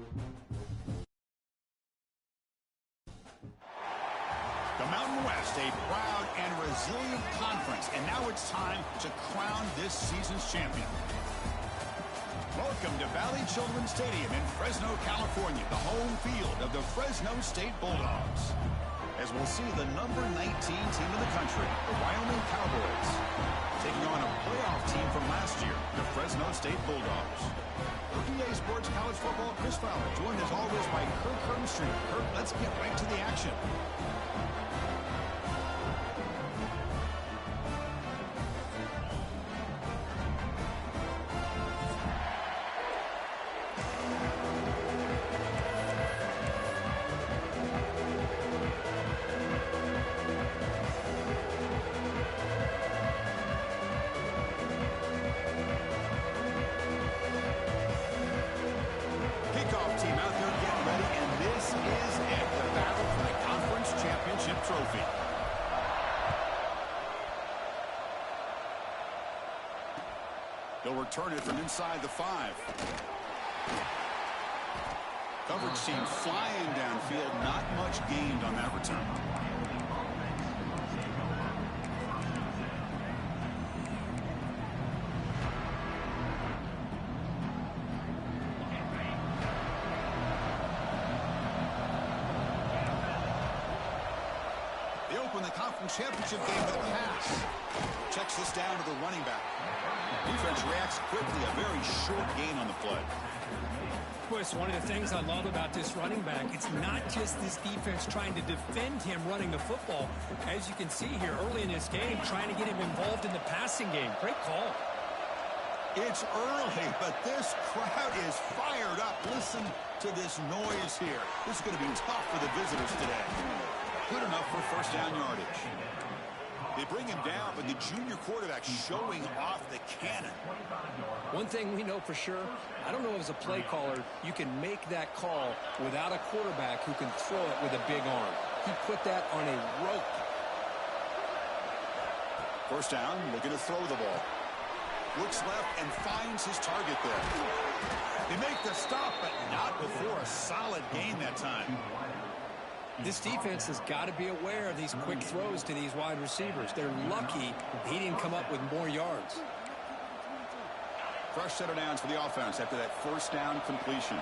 The Mountain West, a proud and resilient conference, and now it's time to crown this season's champion. Welcome to Valley Children's Stadium in Fresno, California, the home field of the Fresno State Bulldogs. As we'll see the number 19 team in the country, the Wyoming Cowboys, taking on a playoff team from last year, the Fresno State Bulldogs. For EA Sports College Football, Chris Fowler, joined as always by Kirk Hermstreet. Kirk, let's get right to the action. Trophy. They'll return it from inside the 5. Coverage team flying downfield, not much gained on that return. The conference championship game with a pass. Checks this down to the running back. Defense reacts quickly. A very short gain on the play. Boy, it's one of the things I love about this running back. It's not just this defense trying to defend him running the football. As you can see here early in this game, trying to get him involved in the passing game. Great call. It's early, but this crowd is fired up. Listen to this noise here. This is going to be tough for the visitors today. Good enough for first down yardage. They bring him down, but the junior quarterback showing off the cannon. One thing we know for sure, I don't know as a play caller, you can make that call without a quarterback who can throw it with a big arm. He put that on a rope. First down, looking to throw the ball. Looks left and finds his target there. They make the stop, but not before a solid gain that time. This defense has got to be aware of these quick throws to these wide receivers. They're lucky he didn't come up with more yards. Fresh set of downs for the offense after that first down completion.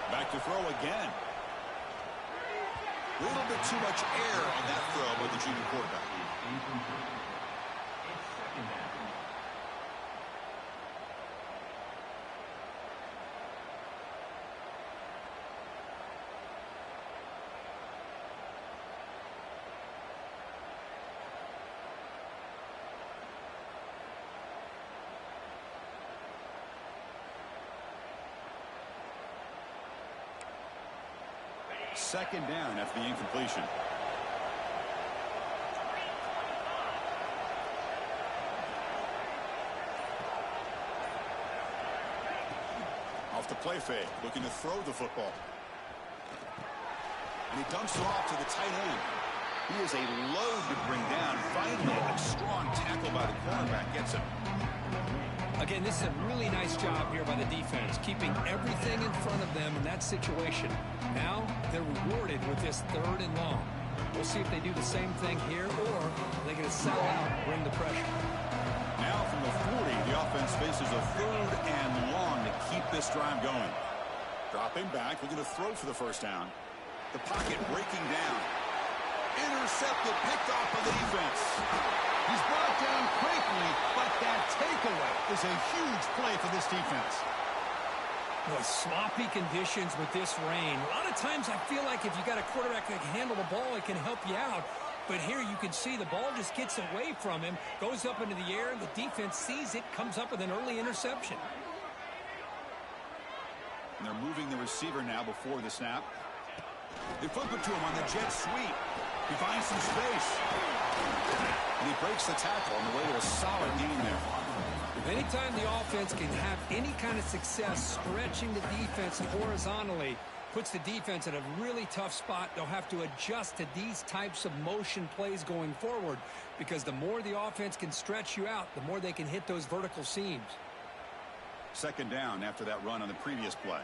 Back to throw again. A little bit too much air on that throw by the junior quarterback. Second down after the incompletion. Off the play fake, looking to throw the football. And he dumps it off to the tight end. He is a load to bring down. Finally, a strong tackle by the cornerback gets him. Again, this is a really nice job here by the defense, keeping everything in front of them in that situation. Now they're rewarded with this 3rd and long. We'll see if they do the same thing here, or they're going to sell out and bring the pressure. Now from the 40, the offense faces a 3rd and long to keep this drive going. Dropping back, looking to throw for the first down. The pocket breaking down. Intercepted, picked off by the defense. He's brought down quickly, but that takeaway is a huge play for this defense. Boy, sloppy conditions with this rain. A lot of times I feel like if you got a quarterback that can handle the ball, it can help you out. But here you can see the ball just gets away from him, goes up into the air, and the defense sees it, comes up with an early interception. And they're moving the receiver now before the snap. They flip it to him on the jet sweep. He finds some space. And he breaks the tackle on the way to a solid gain there. Anytime the offense can have any kind of success stretching the defense horizontally, puts the defense in a really tough spot. They'll have to adjust to these types of motion plays going forward, because the more the offense can stretch you out, the more they can hit those vertical seams. Second down after that run on the previous play.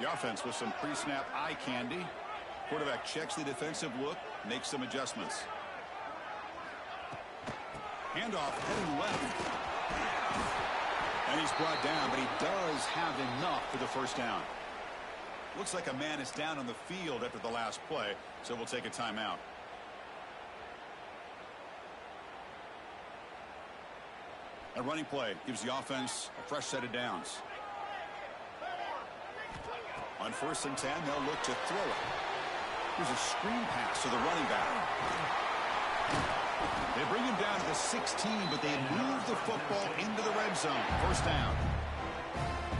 The offense with some pre-snap eye candy. Quarterback checks the defensive look, makes some adjustments. Handoff heading left. And he's brought down, but he does have enough for the first down. Looks like a man is down on the field after the last play, so we'll take a timeout. A running play gives the offense a fresh set of downs. On 1st and 10, they'll look to throw it. Here's a screen pass to the running back. They bring him down to the 16, but they move the football into the red zone. First down.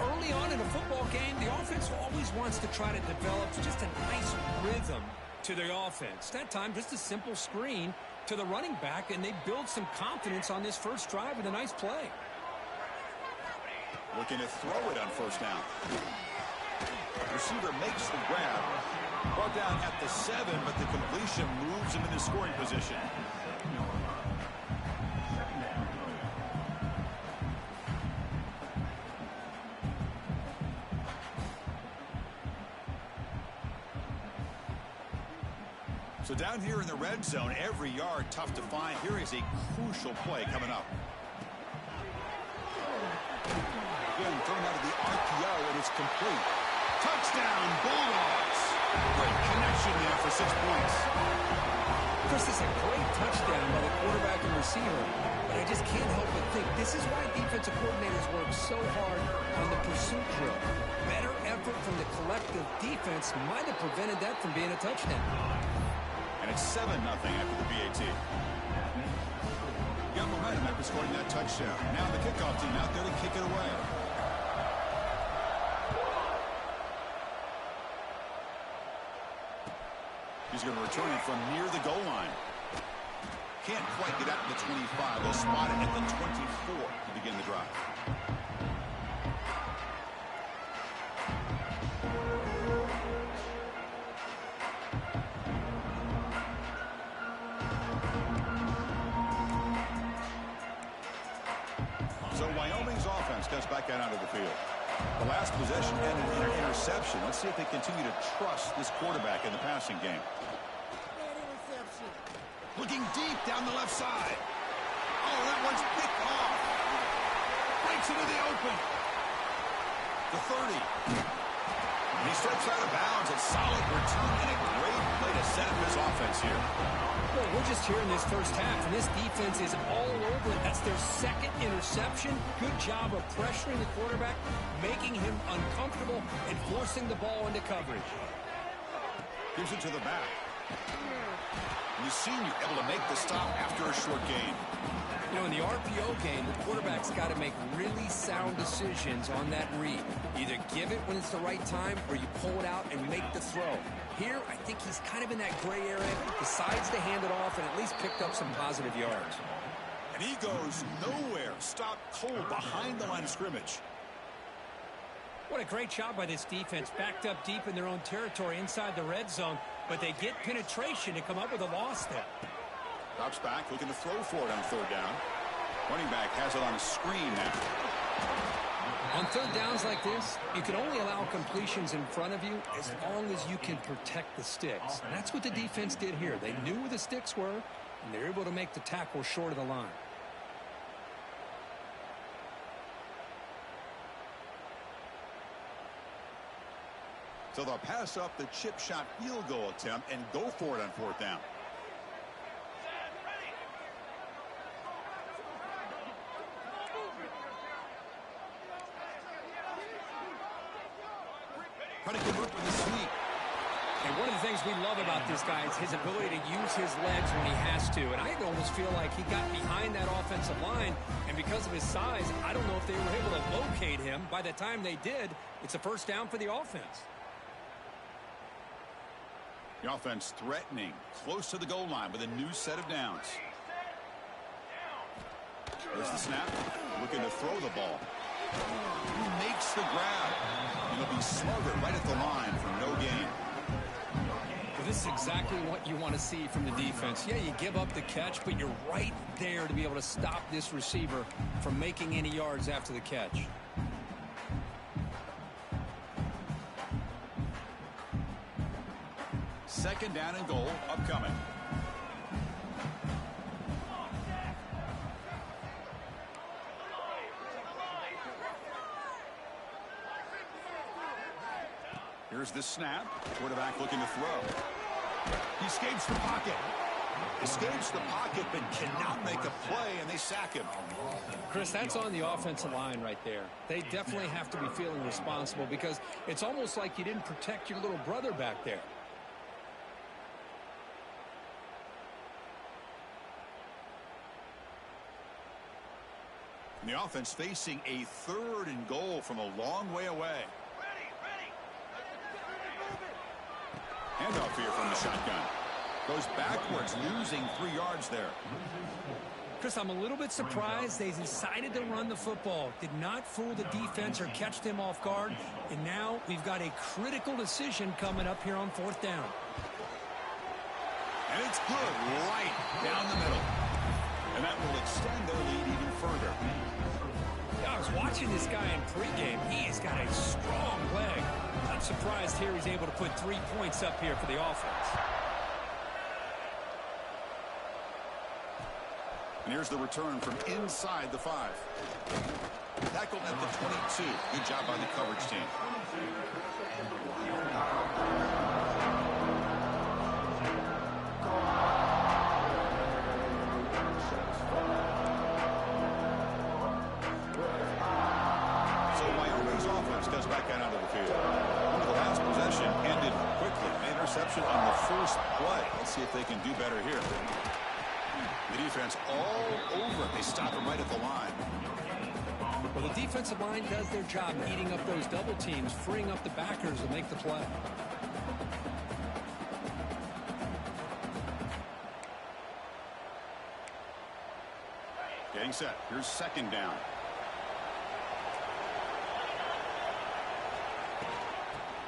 Early on in a football game, the offense always wants to try to develop just a nice rhythm to the offense. That time, just a simple screen to the running back, and they build some confidence on this first drive with a nice play. Looking to throw it on first down. Receiver makes the grab. Brought down at the 7, but the completion moves him into scoring position. So down here in the red zone, every yard tough to find. Here is a crucial play coming up. Again, thrown out of the RPO, and it's complete. Touchdown, Bulldogs. Great connection there for 6 points. Chris, this is a great touchdown by the quarterback and receiver, but I just can't help but think this is why defensive coordinators work so hard on the pursuit drill. Better effort from the collective defense might have prevented that from being a touchdown. And it's 7-0 after the BAT. Got momentum after scoring that touchdown. Now the kickoff team out there to kick it away. He's going to return it from near the goal line. Can't quite get out to the 25. They'll spot it at the 24 to begin the drive. So Wyoming's offense comes back out onto the field. The last possession ended in an interception. Let's see if they continue to trust this quarterback in the passing game. Looking deep down the left side. Oh, that one's picked off. Breaks into the open. The 30. And he steps out of bounds. A solid return and a great play to set up his offense here. Well, we're just here in this first half, and this defense is all over it. That's their second interception. Good job of pressuring the quarterback, making him uncomfortable, and forcing the ball into coverage. Gives it to the back. And the senior able to make the stop after a short gain. You know, in the RPO game, the quarterback's got to make really sound decisions on that read. Either give it when it's the right time, or you pull it out and make the throw. Here, I think he's kind of in that gray area, decides to hand it off, and at least picked up some positive yards. And he goes nowhere. Stopped cold behind the line of scrimmage. What a great job by this defense. Backed up deep in their own territory inside the red zone, but they get penetration to come up with a loss there. Drops back, looking to throw for it on third down. Running back has it on a screen now. On third downs like this, you can only allow completions in front of you as long as you can protect the sticks. And that's what the defense did here. They knew where the sticks were, and they were able to make the tackle short of the line. So they'll pass up the chip shot field goal attempt and go for it on fourth down. Trying to convert with a sweep. And one of the things we love about this guy is his ability to use his legs when he has to. And I almost feel like he got behind that offensive line, and because of his size, I don't know if they were able to locate him. By the time they did, it's a first down for the offense. The offense threatening, close to the goal line with a new set of downs. There's the snap, looking to throw the ball. He makes the grab. And he'll be smothered right at the line for no gain. The This is exactly what you want to see from the defense. Yeah, you give up the catch, but you're right there to be able to stop this receiver from making any yards after the catch. Second down and goal upcoming. Here's the snap. Quarterback looking to throw. He escapes the pocket. Escapes the pocket, but cannot make a play, and they sack him. Chris, that's on the offensive line right there. They definitely have to be feeling responsible because it's almost like you didn't protect your little brother back there. And the offense facing a third and goal from a long way away. Handoff here from the shotgun. Goes backwards, losing 3 yards there. Chris, I'm a little bit surprised they decided to run the football. Did not fool the defense or catch them off guard. And now we've got a critical decision coming up here on 4th down. And it's good right down the middle. And that will extend their lead even further. Yeah, I was watching this guy in pregame. He's got a strong leg. I'm surprised here he's able to put 3 points up here for the offense. And here's the return from inside the 5. Tackled at the 22. Good job by the coverage team. So Wyoming's offense goes back out onto the field. The last possession ended quickly. An interception on the first play. Let's see if they can do better here. The defense all over it. They stop him right at the line. Well, the defensive line does their job eating up those double teams, freeing up the backers to make the play. Getting set. Here's second down.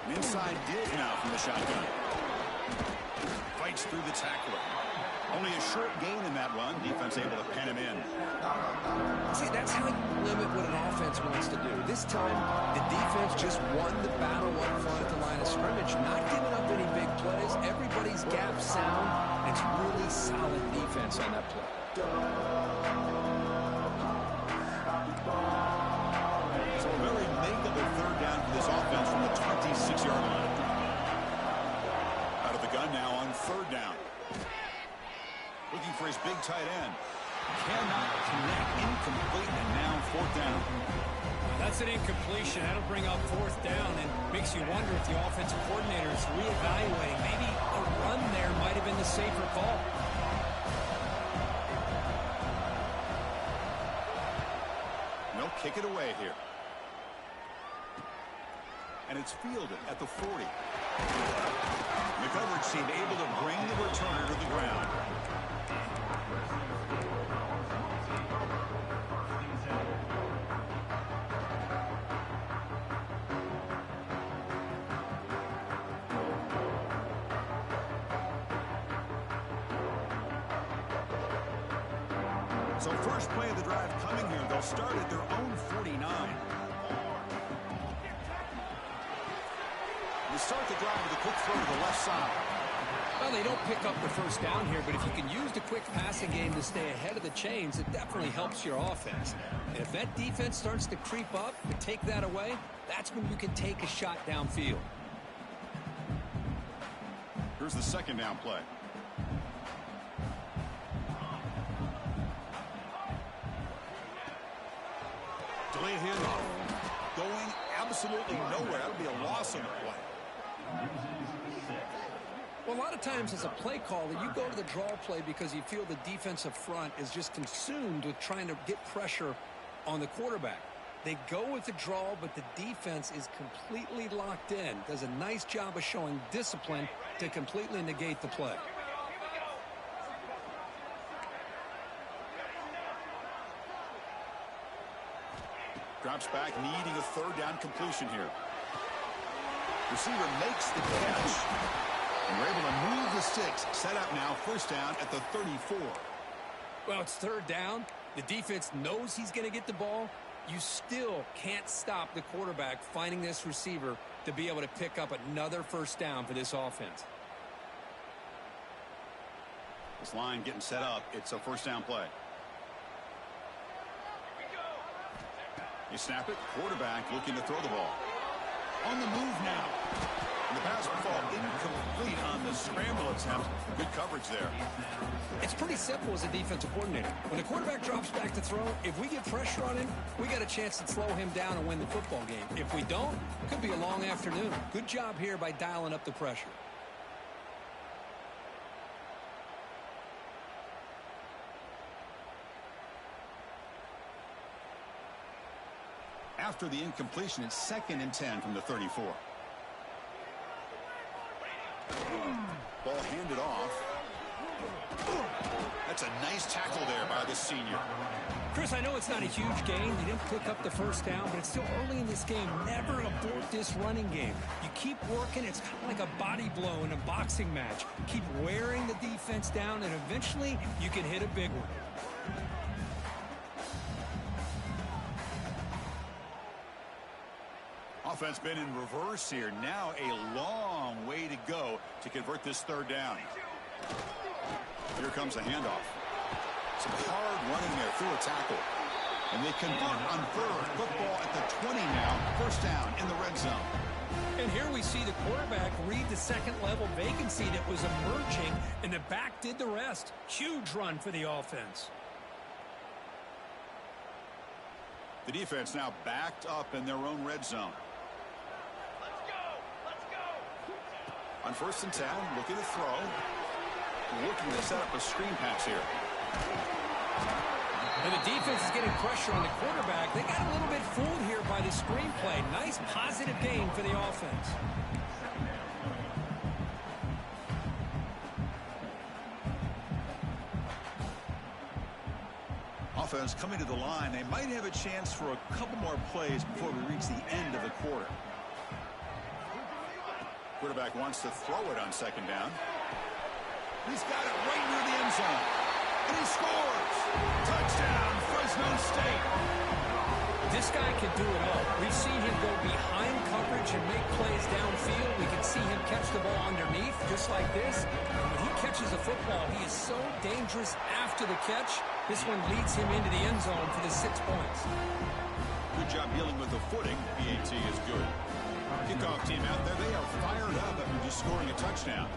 An inside dig now from the shotgun. Fights through the tackler. Only a short gain in that run. Defense able to pen him in. See, that's how you limit what an offense wants to do. This time, the defense just won the battle up front at the line of scrimmage, not giving up any big plays. Everybody's gap sound. It's really solid defense on that play. So a very makeable third down for this offense from the 26-yard line. Out of the gun now on third down. Looking for his big tight end. Cannot connect. Incomplete, and now 4th down. That's an incompletion. That'll bring up 4th down and makes you wonder if the offensive coordinator is reevaluating. Maybe a run there might have been the safer call. No, kick it away here. And it's fielded at the 40. The coverage team able to bring the returner to the ground. So first play of the drive coming here. They'll start at their own 49. They start the drive with a quick throw to the left side. Well, they don't pick up the first down here, but if you can use the quick passing game to stay ahead of the chains, it definitely helps your offense. And if that defense starts to creep up and take that away, that's when you can take a shot downfield. Here's the second down play. Delay handoff. Going absolutely nowhere. That would be a loss on the play. Well, a lot of times as a play caller, you go to the draw play because you feel the defensive front is just consumed with trying to get pressure on the quarterback. They go with the draw, but the defense is completely locked in. Does a nice job of showing discipline to completely negate the play. Drops back, needing a third down completion here. Receiver makes the catch. And we're able to move the sticks. Set up now, first down at the 34. Well, it's third down. The defense knows he's going to get the ball. You still can't stop the quarterback finding this receiver to be able to pick up another first down for this offense. This line getting set up. It's a first down play. You snap it. Quarterback looking to throw the ball. On the move now. And the pass will fall incomplete on the scramble attempt. Good coverage there. It's pretty simple as a defensive coordinator. When the quarterback drops back to throw, if we get pressure on him, we got a chance to slow him down and win the football game. If we don't, it could be a long afternoon. Good job here by dialing up the pressure. After the incompletion, it's 2nd and 10 from the 34. Ball handed off. That's a nice tackle there by the senior. Chris, I know it's not a huge gain. You didn't pick up the first down, but it's still early in this game. Never abort this running game. You keep working. It's kind of like a body blow in a boxing match. Keep wearing the defense down, and eventually you can hit a big one. Offense been in reverse here. Now a long way to go to convert this third down. Here comes a handoff. Some hard running there through a tackle. And they convert on third. Football at the 20 now. First down in the red zone. And here we see the quarterback read the second-level vacancy that was emerging, and the back did the rest. Huge run for the offense. The defense now backed up in their own red zone. On 1st and 10, looking to throw. Looking to set up a screen pass here. And the defense is getting pressure on the quarterback. They got a little bit fooled here by the screen play. Nice positive gain for the offense. Offense coming to the line. They might have a chance for a couple more plays before we reach the end of the quarter. Quarterback wants to throw it on 2nd down. He's got it right near the end zone. And he scores! Touchdown, Fresno State! This guy can do it all. We've seen him go behind coverage and make plays downfield. We can see him catch the ball underneath, just like this. And when he catches a football, he is so dangerous after the catch. This one leads him into the end zone for the 6 points. Good job dealing with the footing. PAT is good. Kickoff team out there. They are fired up after just scoring a touchdown.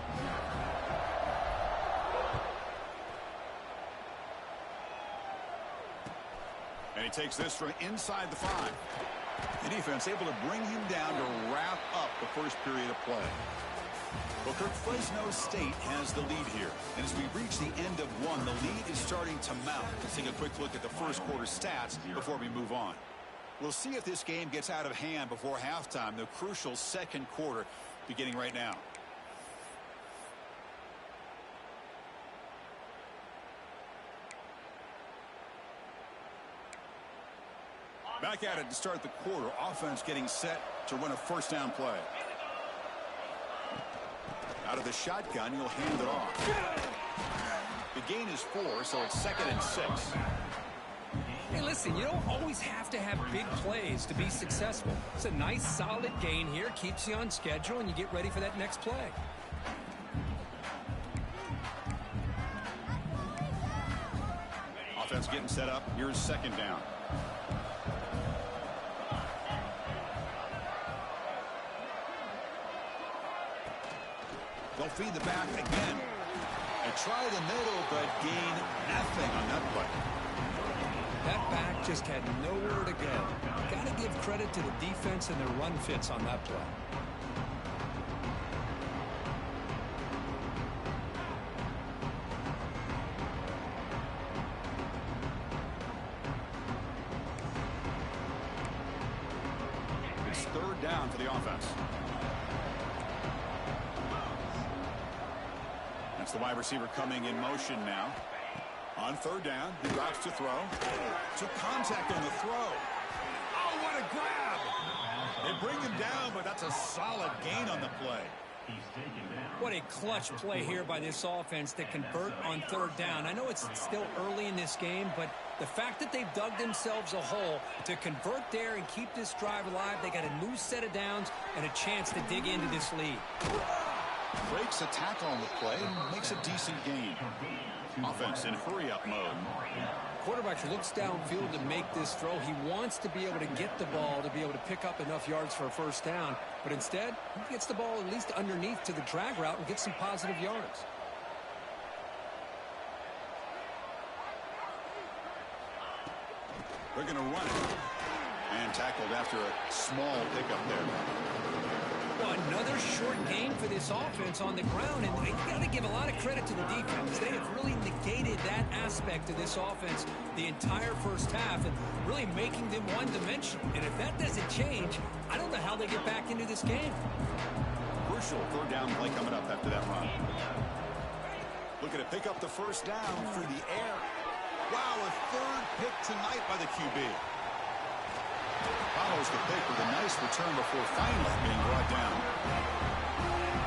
And he takes this from inside the 5. The defense able to bring him down to wrap up the first period of play. Well, Kirk, Fresno State has the lead here. And as we reach the end of one, the lead is starting to mount. Let's take a quick look at the first quarter stats before we move on. We'll see if this game gets out of hand before halftime, the crucial second quarter beginning right now. Back at it to start the quarter. Offense getting set to run a first down play. Out of the shotgun, he'll hand it off. The gain is 4, so it's 2nd and 6. Hey, listen, you don't always have to have big plays to be successful. It's a nice, solid gain here. Keeps you on schedule, and you get ready for that next play. Offense getting set up. Here's 2nd down. They'll feed the back again. They try the middle, but gain nothing on that play. That back just had nowhere to go. Got to give credit to the defense and their run fits on that play. It's 3rd down for the offense. That's the wide receiver coming in motion now. On 3rd down, he drops to throw. Took contact on the throw. Oh, what a grab! They bring him down, but that's a solid gain on the play. What a clutch play here by this offense to convert on third down. I know it's still early in this game, but the fact that they've dug themselves a hole to convert there and keep this drive alive, they got a new set of downs and a chance to dig into this lead. Breaks a tackle on the play and makes a decent gain. Offense in hurry-up mode. Quarterback looks downfield to make this throw. He wants to be able to get the ball to be able to pick up enough yards for a first down. But instead, he gets the ball at least underneath to the drag route and gets some positive yards. They're going to run it. And tackled after a small pickup there. Well, another short game for this offense on the ground, and you got to give a lot of credit to the defense. They have really negated that aspect of this offense the entire first half and really making them one-dimensional. And if that doesn't change, I don't know how they get back into this game. Crucial third down play coming up after that run. Looking to pick up the first down through the air. Wow, a third pick tonight by the QB. Follows the pick with a nice return before finally being brought down.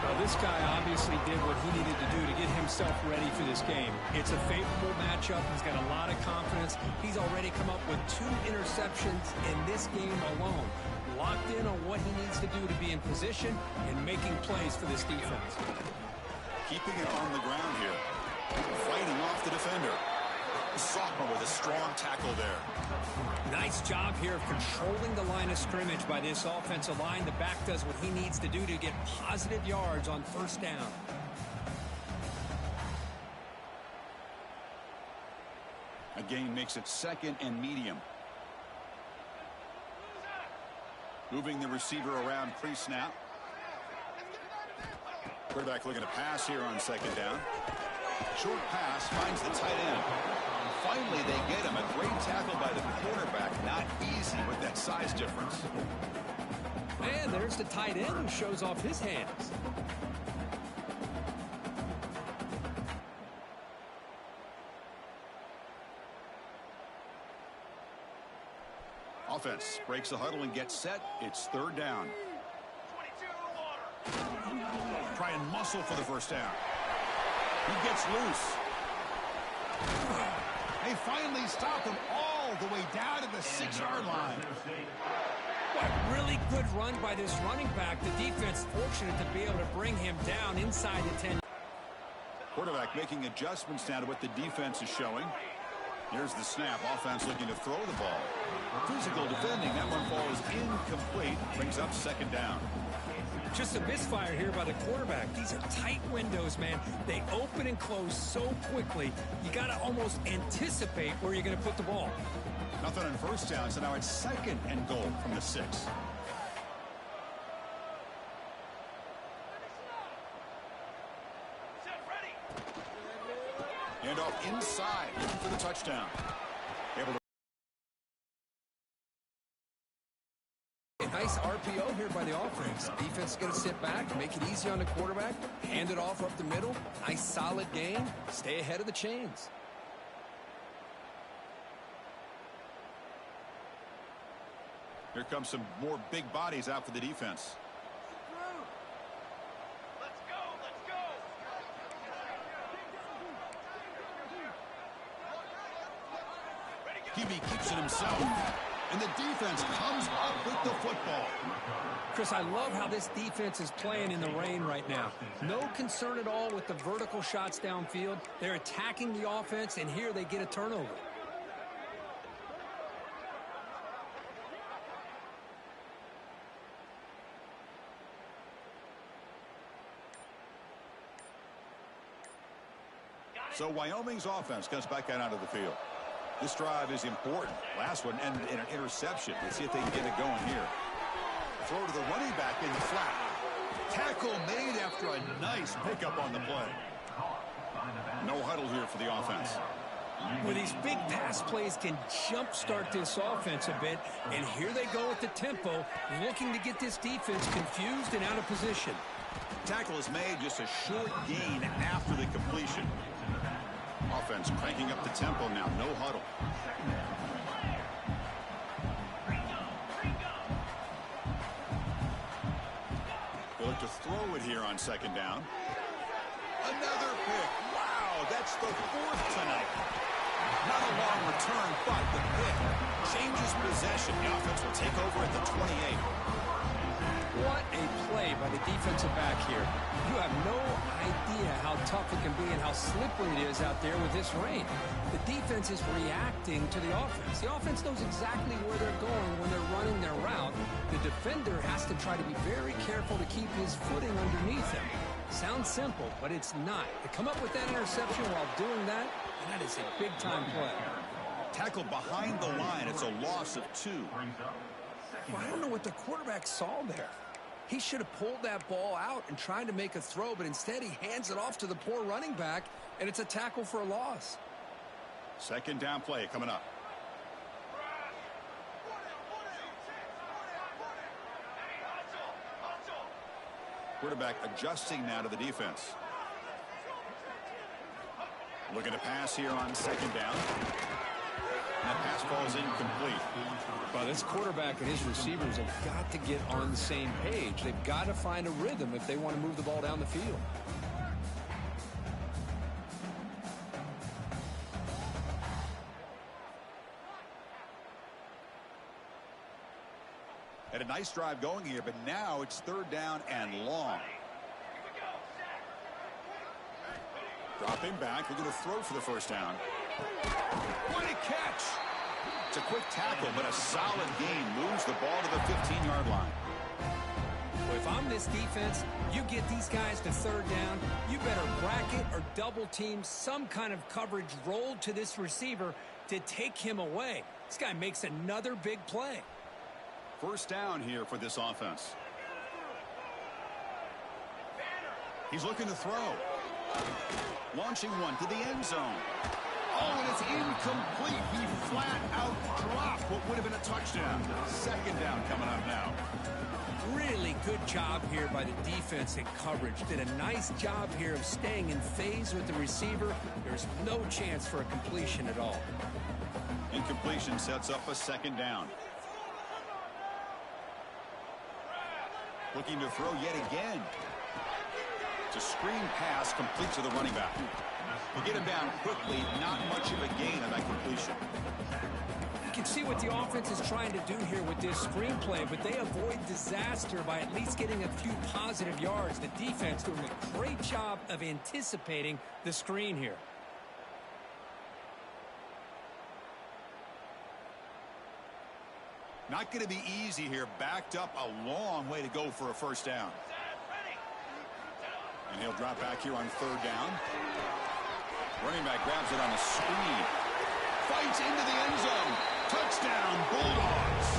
Well, this guy obviously did what he needed to do to get himself ready for this game. It's a favorable matchup. He's got a lot of confidence. He's already come up with 2 interceptions in this game alone. Locked in on what he needs to do to be in position and making plays for this defense. Keeping it on the ground here. Fighting off the defender. Sophomore with a strong tackle there. Nice job here of controlling the line of scrimmage by this offensive line. The back does what he needs to do to get positive yards on first down. A gain makes it second and medium. Moving the receiver around pre-snap. Quarterback looking to pass here on second down. Short pass finds the tight end. Finally, they get him. A great tackle by the quarterback. Not easy with that size difference. And there's the tight end who shows off his hands. Offense breaks the huddle and gets set. It's third down. Try and muscle for the first down. He gets loose. They finally stop him all the way down to the 6-yard line. What really good run by this running back. The defense fortunate to be able to bring him down inside the 10. Quarterback making adjustments now to what the defense is showing. Here's the snap. Offense looking to throw the ball. Physical defending. That one falls incomplete. Brings up second down. Just a misfire here by the quarterback. These are tight windows, man. They open and close so quickly. You got to almost anticipate where you're going to put the ball. Nothing on first down, so now it's second and goal from the 6. Hand off inside, looking for the touchdown. Able to nice RPO here by the offense. Defense is going to sit back, make it easy on the quarterback, hand it off up the middle. Nice solid game. Stay ahead of the chains. Here comes some more big bodies out for the defense. QB keeps it himself. And the defense comes up with the football. Chris, I love how this defense is playing in the rain right now. No concern at all with the vertical shots downfield. They're attacking the offense, and here they get a turnover. So Wyoming's offense comes back out onto the field. This drive is important. Last one ended in an interception. Let's see if they can get it going here. Throw to the running back in the flat. Tackle made after a nice pickup on the play. No huddle here for the offense. Well, these big pass plays can jumpstart this offense a bit, and here they go at the tempo, looking to get this defense confused and out of position. Tackle is made, just a short gain after the completion. Offense cranking up the tempo now, no huddle. They look to throw it here on second down. Another pick. Wow, that's the 4th tonight. Not a long return, but the pick changes possession. The offense will take over at the 28. What a play by the defensive back here. You have no idea how tough it can be and how slippery it is out there with this rain. The defense is reacting to the offense. The offense knows exactly where they're going when they're running their route. The defender has to try to be very careful to keep his footing underneath him. Sounds simple, but it's not. To come up with that interception while doing that, that is a big-time play. Tackled behind the line. It's a loss of 2. Well, I don't know what the quarterback saw there. He should have pulled that ball out and tried to make a throw, but instead he hands it off to the poor running back, and it's a tackle for a loss. Second down play coming up. Quarterback adjusting now to the defense. Looking to pass here on second down. And that pass falls incomplete. Well, this quarterback and his receivers have got to get on the same page. They've got to find a rhythm if they want to move the ball down the field. Had a nice drive going here, but now it's 3rd down and long. Dropping back, looking to throw for the first down. What a catch! It's a quick tackle, but a solid gain moves the ball to the 15-yard line. Well, if I'm this defense, you get these guys to 3rd down, you better bracket or double team some kind of coverage rolled to this receiver to take him away. This guy makes another big play. First down here for this offense. He's looking to throw. Launching one to the end zone. Oh, and it's incomplete. He flat out dropped what would have been a touchdown. Second down coming up now. Really good job here by the defense in coverage. Did a nice job here of staying in phase with the receiver. There's no chance for a completion at all. Incompletion sets up a second down. Looking to throw yet again. It's a screen pass complete to the running back. We'll get him down quickly. Not much of a gain on that completion. You can see what the offense is trying to do here with this screen play, but they avoid disaster by at least getting a few positive yards. The defense doing a great job of anticipating the screen here. Not going to be easy here. Backed up a long way to go for a first down. And he'll drop back here on 3rd down. Running back grabs it on a screen. Fights into the end zone. Touchdown, Bulldogs.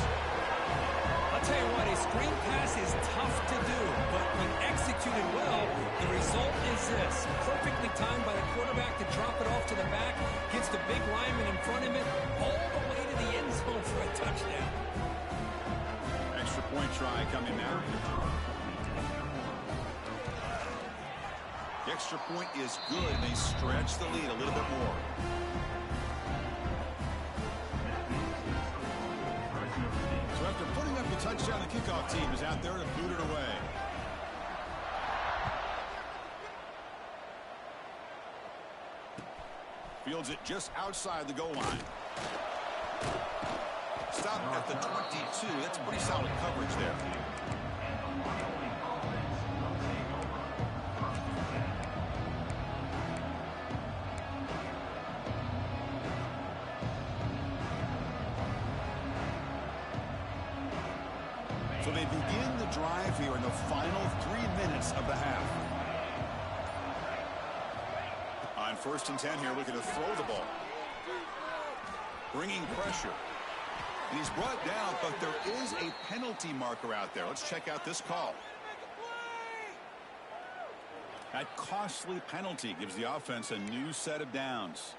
I'll tell you what, a screen pass is tough to do, but when executed well, the result is this. Perfectly timed by the quarterback to drop it off to the back. Gets the big lineman in front of him all the way to the end zone for a touchdown. Extra point try coming now. The extra point is good, and they stretch the lead a little bit more. So after putting up the touchdown, the kickoff team is out there to boot it away. Fields it just outside the goal line. Stop at the 22. That's pretty solid coverage there. So they begin the drive here in the final 3 minutes of the half. On 1st and 10 here, looking to throw the ball. Bringing pressure. And he's brought down, but there is a penalty marker out there. Let's check out this call. That costly penalty gives the offense a new set of downs.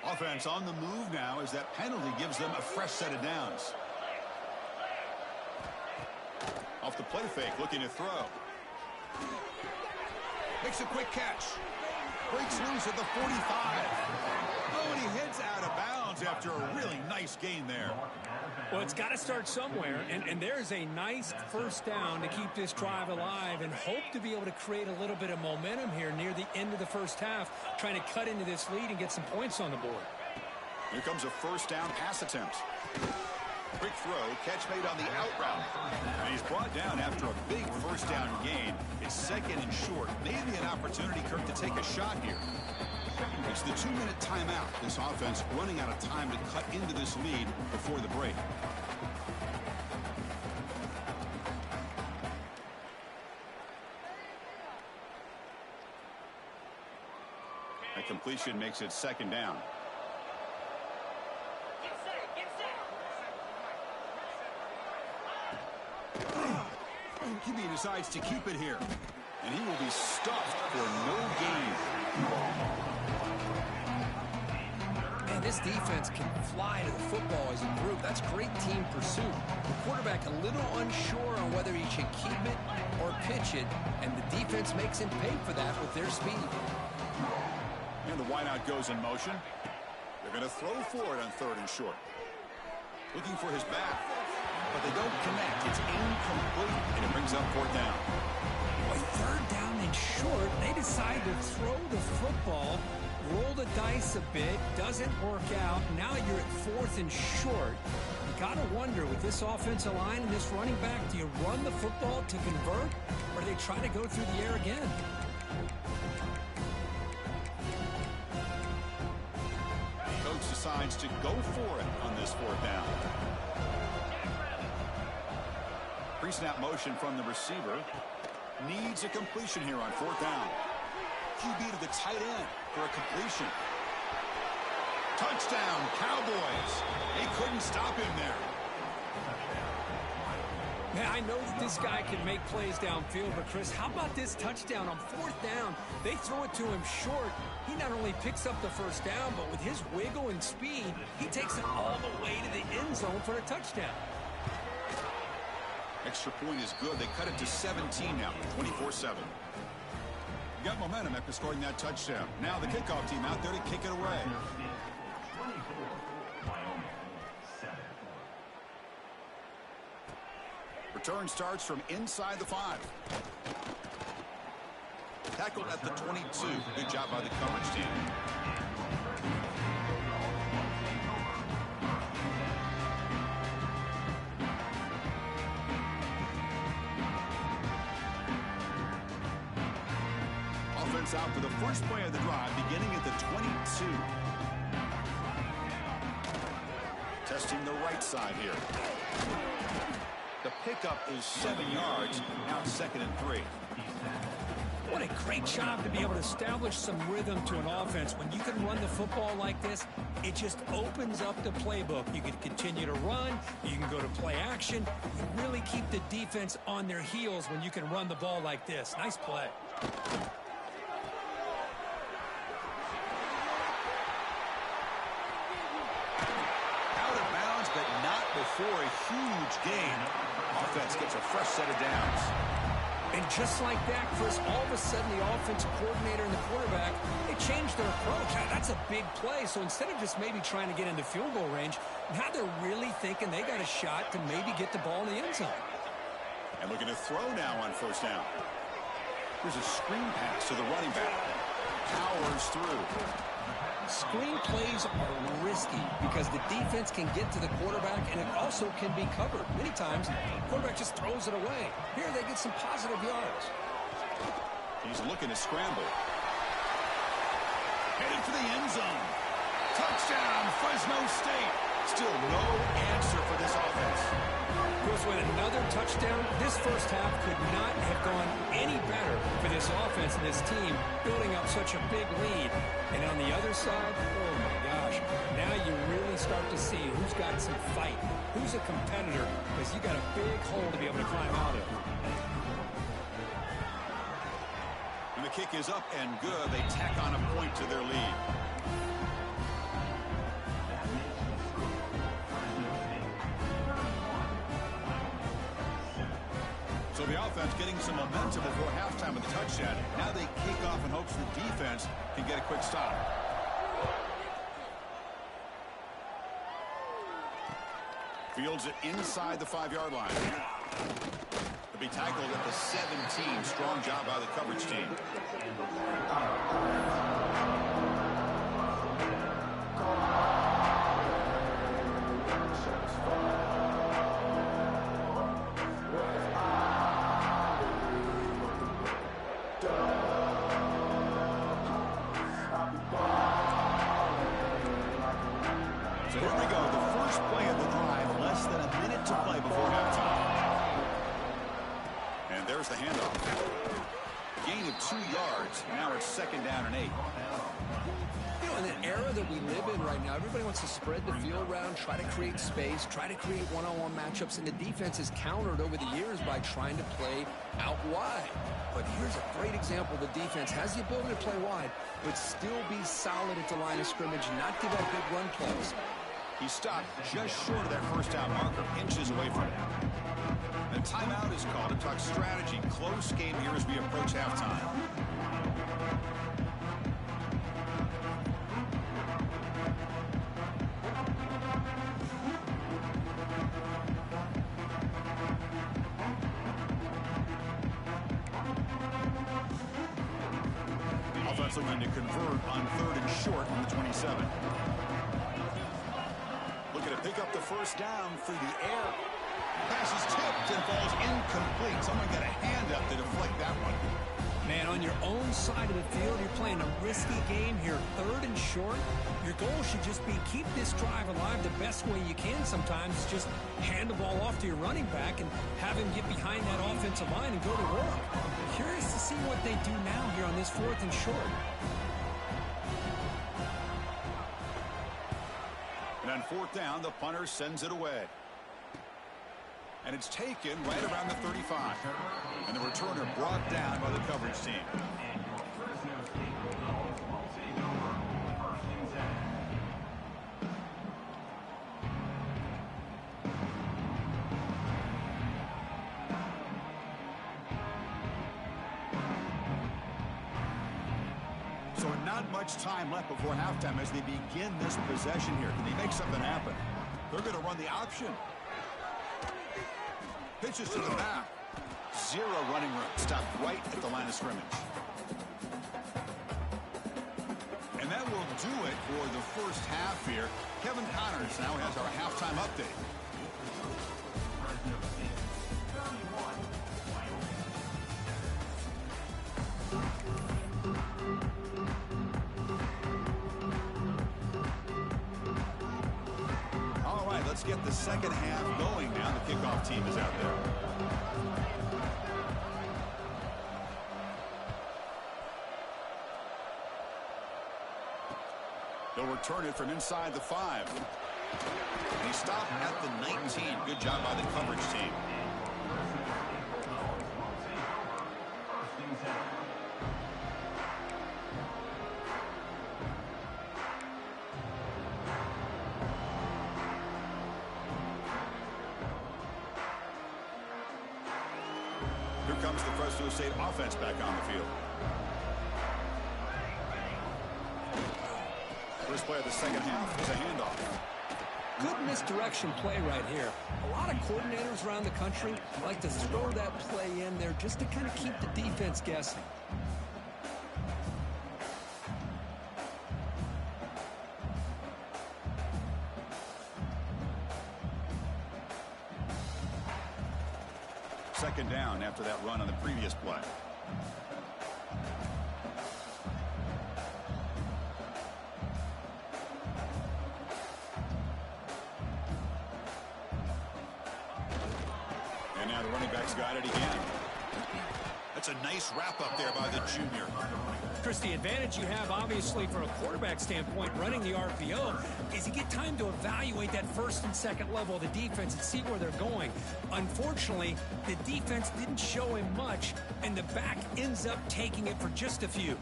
Offense on the move now as that penalty gives them a fresh set of downs. Off the play fake, looking to throw. Makes a quick catch. Breaks loose at the 45. Oh, and he heads out of bounds. yards after a really nice gain there. Well, it's got to start somewhere, and there's a nice first down to keep this drive alive and hope to be able to create a little bit of momentum here near the end of the first half, trying to cut into this lead and get some points on the board. Here comes a first down pass attempt. Quick throw, catch made on the out route. And he's brought down after a big first down gain. It's second and short. Maybe an opportunity, Kirk, to take a shot here. It's the 2-minute timeout. This offense running out of time to cut into this lead before the break. A completion makes it second down. QB decides to keep it here, and he will be stuffed for no gain. Man, this defense can fly to the football as a group. That's great team pursuit. The quarterback a little unsure on whether he should keep it or pitch it, and the defense makes him pay for that with their speed. And the wideout goes in motion. They're going to throw for it on third and short. Looking for his back, but they don't connect. It's incomplete, and it brings up fourth down. Boy, third down and short. They decide to throw the football, roll the dice a bit, doesn't work out. Now you're at fourth and short. You got to wonder, with this offensive line and this running back, do you run the football to convert, or do they try to go through the air again? Coach decides to go for it on this fourth down. Pre-snap motion from the receiver. Needs a completion here on fourth down. QB to the tight end for a completion. Touchdown, Cowboys. They couldn't stop him there. Man, I know that this guy can make plays downfield, but Chris, how about this touchdown on fourth down? They throw it to him short. He not only picks up the first down, but with his wiggle and speed, he takes it all the way to the end zone for a touchdown. Extra point is good. They cut it to 17 now, 24-7. Got momentum after scoring that touchdown. Now the kickoff team out there to kick it away. Return starts from inside the 5. Tackled at the 22. Good job by the coverage team. Offense out for the first play of the drive, beginning at the 22. Testing the right side here. The pickup is 7 yards. Now it's second and 3. What a great job to be able to establish some rhythm to an offense. When you can run the football like this, it just opens up the playbook. You can continue to run. You can go to play action. You really keep the defense on their heels when you can run the ball like this. Nice play. Out of bounds, but not before a huge gain. Offense gets a fresh set of downs. And just like that, Chris, all of a sudden the offensive coordinator and the quarterback, they changed their approach. Now, that's a big play. So instead of just maybe trying to get into field goal range, now they're really thinking they got a shot to maybe get the ball in the end zone. And looking to throw now on first down. Here's a screen pass to the running back. Powers through. Screen plays are risky because the defense can get to the quarterback and it also can be covered. Many times, the quarterback just throws it away. Here they get some positive yards. He's looking to scramble. Headed for the end zone. Touchdown, Fresno State. Still no answer for this offense. Chris, with another touchdown, this first half could not have gone any better for this offense and this team, building up such a big lead. And on the other side, oh my gosh, now you really start to see who's got some fight, who's a competitor, because you got a big hole to be able to climb out of. And the kick is up and good. They tack on a point to their lead. So the offense getting some momentum before halftime with the touchdown. Now they kick off in hopes the defense can get a quick stop. Fields it inside the 5-yard line. To be tackled at the 17. Strong job by the coverage team. So here we go. The first play of the drive. Less than a minute to play before halftime. And there's the handoff. Gain of 2 yards. Now it's 2nd down and 8. You know, in the era that we live in right now, everybody wants to spread the field around, try to create space, try to create one-on-one matchups, and the defense has countered over the years by trying to play out wide. But here's a great example. The defense has the ability to play wide, but still be solid at the line of scrimmage, not give up big run plays. He stopped just short of that first down marker, inches away from it. The timeout is called to talk strategy. Close game here as we approach halftime. Offense looking to convert on 3rd and short on the 27. Looking to pick up the first down through the air. Pass is tipped and falls incomplete. Someone got a hand up to deflect that one. Man, on your own side of the field, you're playing a risky game here. 3rd and short. Your goal should just be keep this drive alive the best way you can sometimes. Just hand the ball off to your running back and have him get behind that offensive line and go to work. Curious to see what they do now here on this 4th and short. And on 4th down, the punter sends it away. And it's taken right around the 35. And the returner brought down by the coverage team. So not much time left before halftime as they begin this possession here. Can they make something happen? They're going to run the option. Pitches to the back. 0 running room. Stopped right at the line of scrimmage. And that will do it for the first half here. Kevin Connors now has our halftime update. All right, let's get the second half going now. The kickoff team is out there. They'll return it from inside the 5. And he stopped at the 19. Good job by the coverage team. Here comes the Fresno State offense back on the field. First play of the second half is a handoff. Good misdirection play right here. A lot of coordinators around the country like to throw that play in there just to kind of keep the defense guessing. Second down after that run on the previous play. And now the running back's got it again. That's a nice wrap up there by the junior. Chris, the advantage you have, obviously, from a quarterback standpoint, running the RPO, is you get time to evaluate that first and second level of the defense and see where they're going. Unfortunately, the defense didn't show him much, and the back ends up taking it for just a few.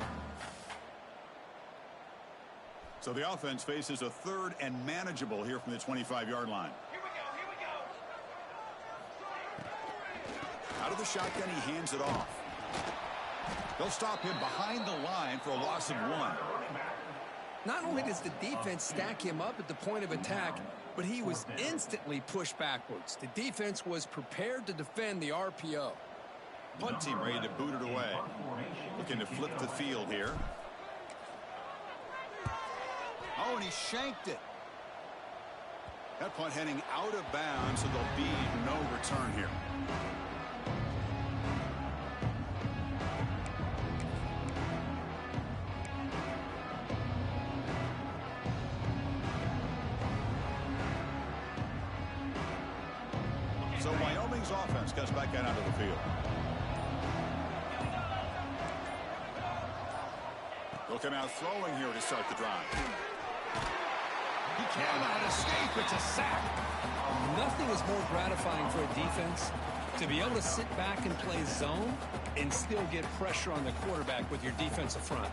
So the offense faces a 3rd and manageable here from the 25-yard line. Out of the shotgun, he hands it off. They'll stop him behind the line for a loss of 1. Not only does the defense stack him up at the point of attack, but he was instantly pushed backwards. The defense was prepared to defend the RPO. Punt team ready to boot it away. Looking to flip the field here. Oh, and he shanked it. That punt heading out of bounds, so there'll be no return here. So Wyoming's offense comes back out onto the field. They'll come out throwing here to start the drive. He cannot escape. It's a sack. Nothing is more gratifying for a defense to be able to sit back and play zone and still get pressure on the quarterback with your defensive front.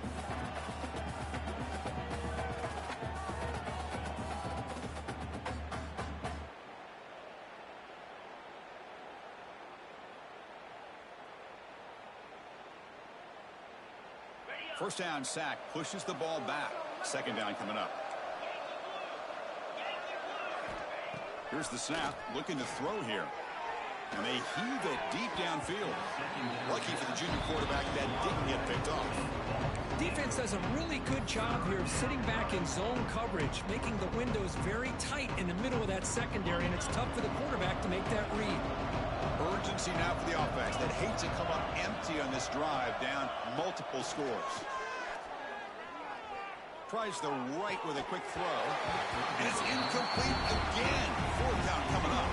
First down sack pushes the ball back. Second down coming up. Here's the snap, looking to throw here. And they heave it deep downfield. Lucky for the junior quarterback that didn't get picked off. Defense does a really good job here of sitting back in zone coverage, making the windows very tight in the middle of that secondary, and it's tough for the quarterback to make that read. Urgency now for the offense that hates to come up empty on this drive, down multiple scores. Tries the right with a quick throw. And it's incomplete again. Fourth down coming up.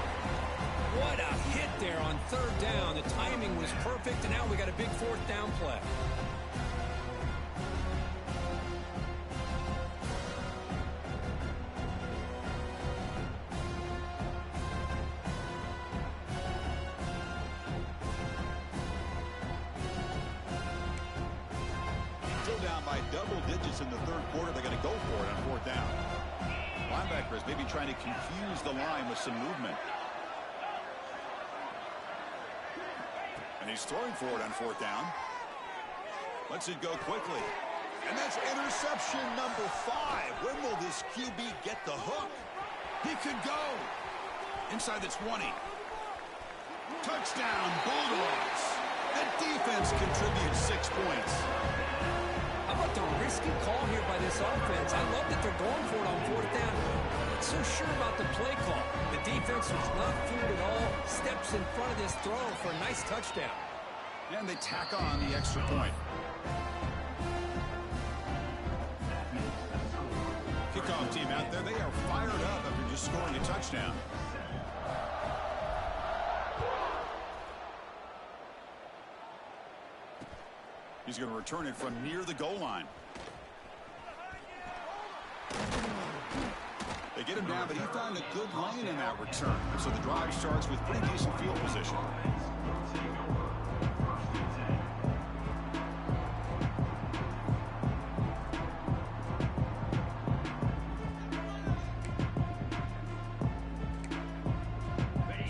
What a hit there on third down. The timing was perfect, and now we got a big fourth down play. Still down by double digits in the third quarter. They're going to go for it on fourth down. Linebackers maybe trying to confuse the line with some movement. And he's throwing for it on fourth down. Lets it go quickly. And that's interception number 5. When will this QB get the hook? He could go. Inside the 20. Touchdown, Bulldogs. The defense contributes 6 points. How about the risky call here by this offense? I love that they're going for it on fourth down. Not so sure about the play call. The defense was not fooled at all. Steps in front of this throw for a nice touchdown. And they tack on the extra point. Kickoff team out there, they are fired up after just scoring a touchdown. He's going to return it from near the goal line. They get him down, but he found a good lane in that return. So the drive starts with pretty decent field position.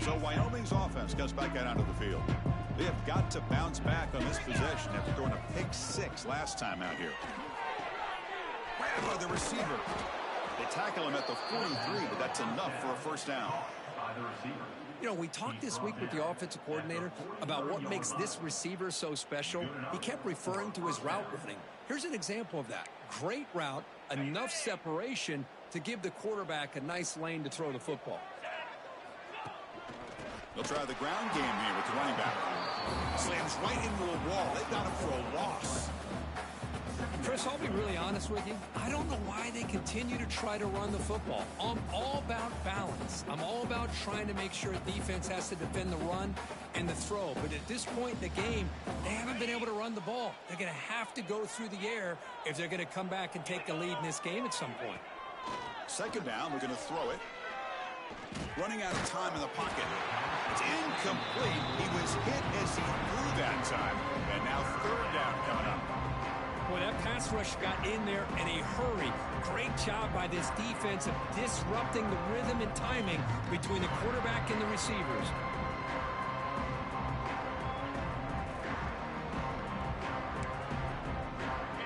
So Wyoming's offense comes back out onto the field. They have got to bounce back on this possession after throwing a pick 6 last time out here. Ran by the receiver. They tackle him at the 43, but that's enough for a first down. You know, we talked this week with the offensive coordinator about what makes this receiver so special. He kept referring to his route running. Here's an example of that. Great route, enough separation to give the quarterback a nice lane to throw the football. They'll try the ground game here with the running back. Slams right into a wall. They've got him for a loss. Chris, I'll be really honest with you. I don't know why they continue to try to run the football. I'm all about balance. I'm all about trying to make sure defense has to defend the run and the throw. But at this point in the game, they haven't been able to run the ball. They're going to have to go through the air if they're going to come back and take the lead in this game at some point. Second down, we're going to throw it. Running out of time in the pocket. It's incomplete. He was hit as he threw that time. And now third down coming up. Well, that pass rush got in there in a hurry. Great job by this defense of disrupting the rhythm and timing between the quarterback and the receivers.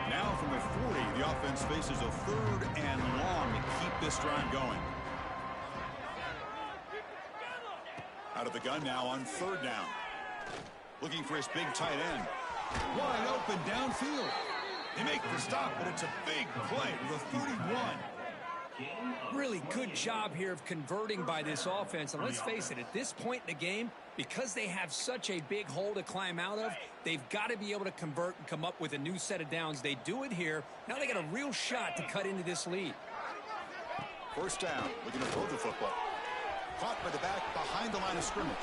Now from the 40, the offense faces a 3rd and long to keep this drive going. Out of the gun now on 3rd down. Looking for his big tight end. Wide open downfield. They make the stop, but it's a big play with a 31. Really good job here of converting by this offense. And let's face it, at this point in the game, because they have such a big hole to climb out of, they've got to be able to convert and come up with a new set of downs. They do it here. Now they got a real shot to cut into this lead. 1st down, looking to throw the football. Caught by the back behind the line of scrimmage.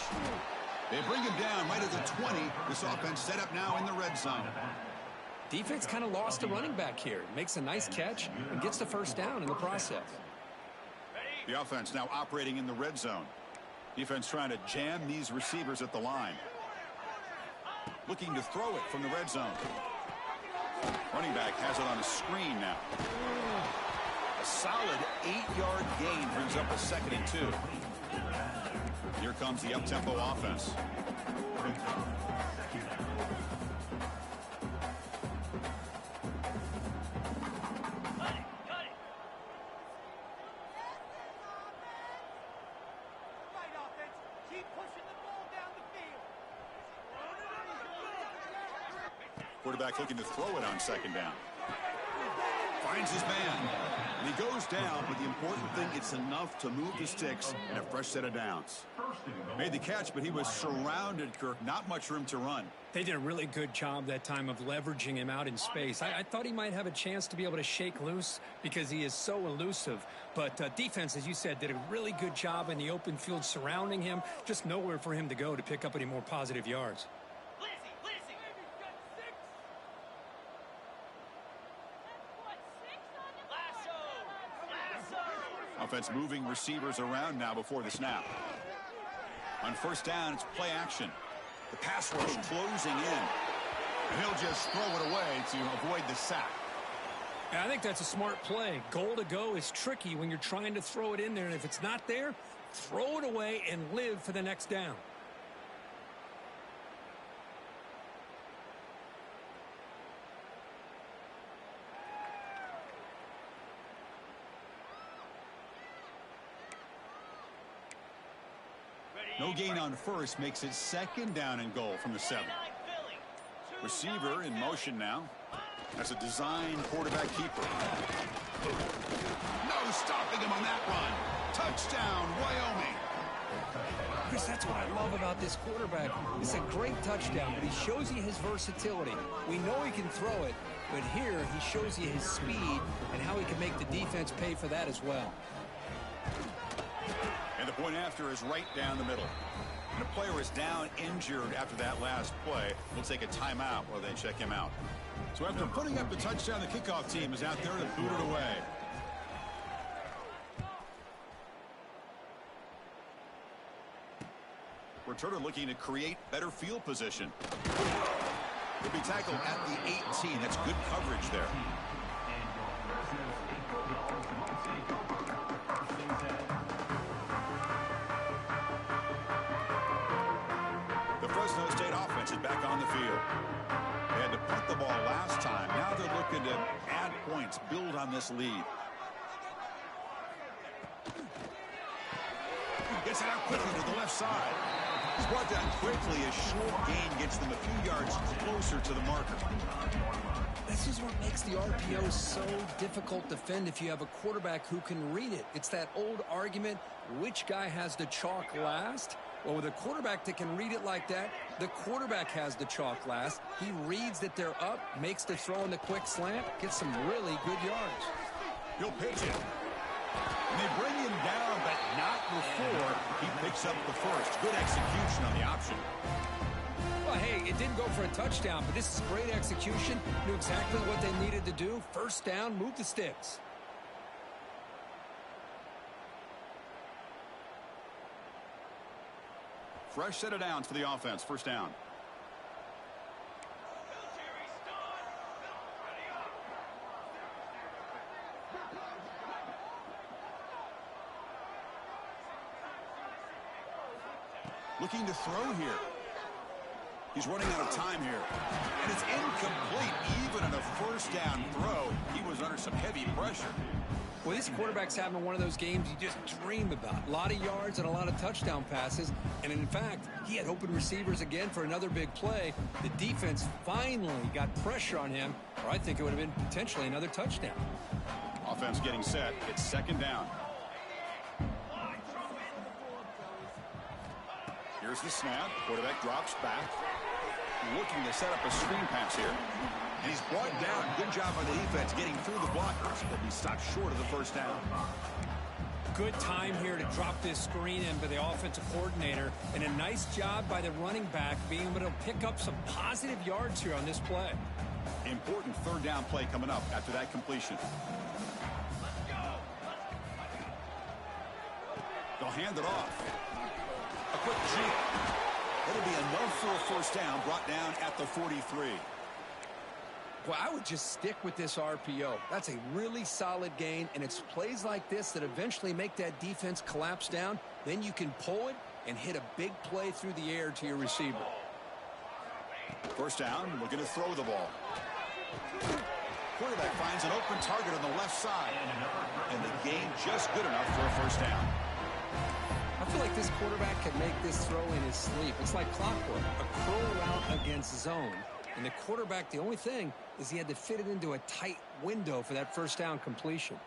They bring him down right at the 20. This offense set up now in the red zone. Defense kind of lost a running back here. Makes a nice catch and gets the 1st down in the process. The offense now operating in the red zone. Defense trying to jam these receivers at the line. Looking to throw it from the red zone. Running back has it on a screen now. A solid 8-yard gain brings up a 2nd and 2. Here comes the up-tempo offense. Quarterback looking to throw it on 2nd down. Finds his man. And he goes down, but the important thing, it's enough to move the sticks and a fresh set of downs. Made the catch, but he was surrounded, Kirk. Not much room to run. They did a really good job that time of leveraging him out in space. I thought he might have a chance to be able to shake loose because he is so elusive. But defense, as you said, did a really good job in the open field surrounding him. Just nowhere for him to go to pick up any more positive yards. Offense moving receivers around now before the snap. On 1st down, it's play action. The pass rush closing in. And he'll just throw it away to avoid the sack. And I think that's a smart play. Goal to go is tricky when you're trying to throw it in there. And if it's not there, throw it away and live for the next down. No gain on 1st makes it 2nd down and goal from the 7. Receiver in motion now. That's a design quarterback keeper. No stopping him on that run. Touchdown, Wyoming. Chris, that's what I love about this quarterback. It's a great touchdown, but he shows you his versatility. We know he can throw it, but here he shows you his speed and how he can make the defense pay for that as well. And the point after is right down the middle. And a player is down injured after that last play. We'll take a timeout while they check him out. So after putting up the touchdown, the kickoff team is out there to boot it away. Returner looking to create better field position. He'll be tackled at the 18. That's good coverage there. The Fresno State offense is back on the field. They had to punt the ball last time. Now they're looking to add points, build on this lead. Gets it out quickly to the left side. It's brought down quickly. A short gain gets them a few yards closer to the marker. This is what makes the RPO so difficult to defend if you have a quarterback who can read it. It's that old argument, which guy has the chalk last? Well, with a quarterback that can read it like that, the quarterback has the chalk last. He reads that they're up, makes the throw in the quick slant, gets some really good yards. He'll pitch it. And they bring him down, but not before he picks up the first. Good execution on the option. Well, hey, it didn't go for a touchdown, but this is great execution. Knew exactly what they needed to do. 1st down, move the sticks. Fresh set of downs for the offense. 1st down. Looking to throw here. He's running out of time here. And it's incomplete. Even in a first down throw, he was under some heavy pressure. Well, this quarterback's having one of those games you just dream about. A lot of yards and a lot of touchdown passes. And in fact, he had open receivers again for another big play. The defense finally got pressure on him, or I think it would have been potentially another touchdown. Offense getting set. It's second down. Here's the snap. Quarterback drops back. Looking to set up a screen pass here. And he's brought down. Good job by the defense getting through the blockers, but he stopped short of the first down. Good time here to drop this screen in by the offensive coordinator, and a nice job by the running back being able to pick up some positive yards here on this play. Important third down play coming up after that completion. They'll hand it off. A quick juke. It'll be enough for a first down, brought down at the 43. Well, I would just stick with this RPO. That's a really solid gain, and it's plays like this that eventually make that defense collapse down. Then you can pull it and hit a big play through the air to your receiver. First down, looking to throw the ball. Quarterback finds an open target on the left side. And the gain just good enough for a first down. I feel like this quarterback can make this throw in his sleep. It's like clockwork, a curl route against zone. And the quarterback, the only thing is he had to fit it into a tight window for that first down completion.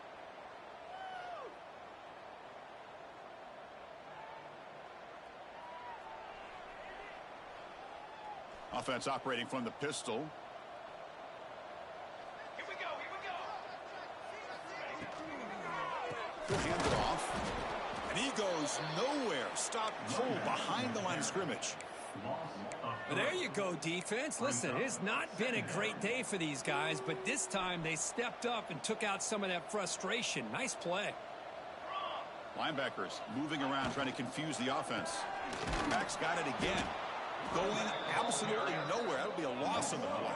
Offense operating from the pistol. Here we go, He'll hand it off. And he goes nowhere. Stop cold behind the line of scrimmage. But there you go, defense. Listen, it's not been a great day for these guys, but this time they stepped up and took out some of that frustration. Nice play. Linebackers moving around, trying to confuse the offense. Max got it again. Going absolutely nowhere. That'll be a loss on the play.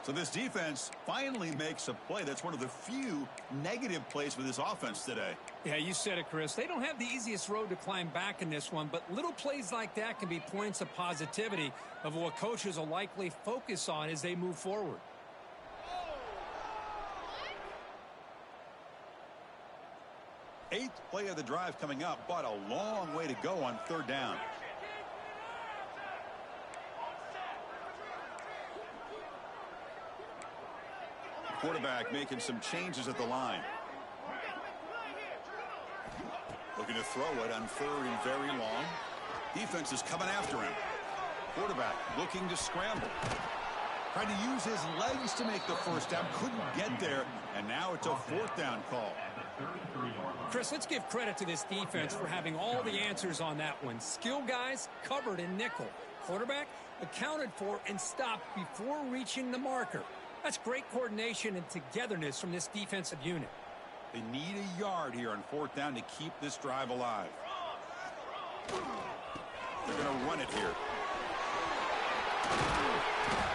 So this defense finally makes a play. That's one of the few negative plays for this offense today. Yeah, you said it, Chris. They don't have the easiest road to climb back in this one, but little plays like that can be points of positivity of what coaches will likely focus on as they move forward. Eighth play of the drive coming up, but a long way to go on third down. Quarterback making some changes at the line. Looking to throw it on third and very long. Defense is coming after him. Quarterback looking to scramble. Trying to use his legs to make the first down. Couldn't get there, and now it's a fourth down call. Chris, let's give credit to this defense for having all the answers on that one. Skill guys covered in nickel. Quarterback accounted for and stopped before reaching the marker. That's great coordination and togetherness from this defensive unit. They need a yard here on fourth down to keep this drive alive. They're going to run it here.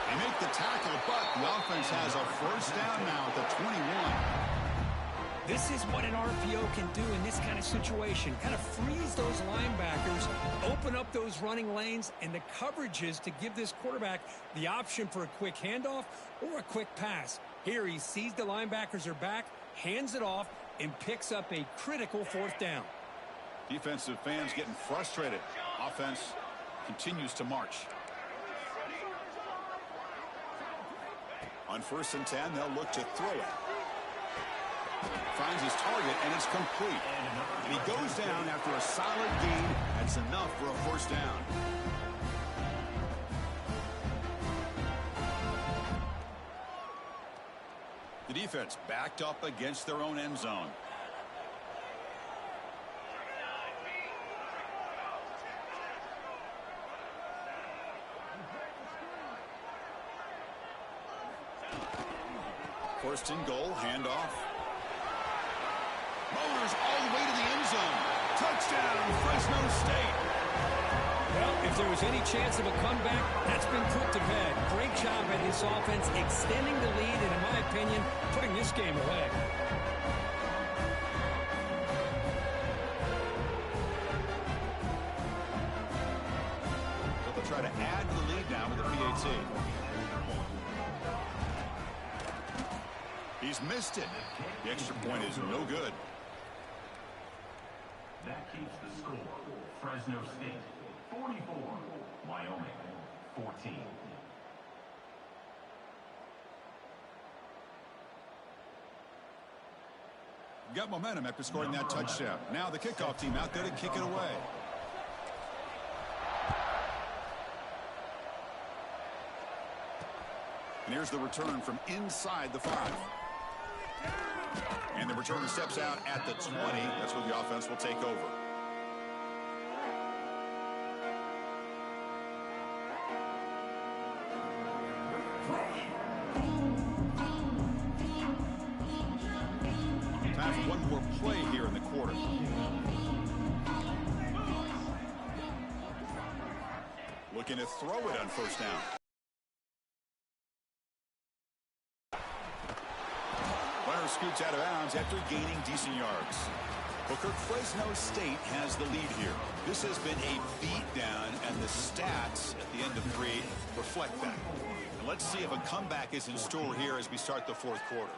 They make the tackle, but the offense has a first down now at the 21. This is what an RPO can do in this kind of situation. Kind of freeze those linebackers, open up those running lanes and the coverages to give this quarterback the option for a quick handoff or a quick pass. Here he sees the linebackers are back, hands it off, and picks up a critical fourth down. Defensive fans getting frustrated. Offense continues to march. On 1st and 10, they'll look to throw it. Finds his target, and it's complete. And he goes down after a solid gain. That's enough for a first down. The defense backed up against their own end zone. First and goal, handoff. Motors all the way to the end zone. Touchdown, Fresno State. Well, if there was any chance of a comeback, that's been put to bed. Great job by this offense extending the lead and, in my opinion, putting this game away. try to add to the lead now with the PAT. He's missed it. The extra point is no good. That keeps the score. Fresno State 44, Wyoming 14. Got momentum after scoring that touchdown. Now the kickoff team out there to kick it away. And here's the return from inside the 5. And the returner steps out at the 20. That's where the offense will take over. Time for one more play here in the quarter. Looking to throw it on first down. Runner scoots out of bounds after gaining decent yards. Booker, Fresno State has the lead here. This has been a beatdown, and the stats at the end of 3 reflect that. And let's see if a comeback is in store here as we start the fourth quarter.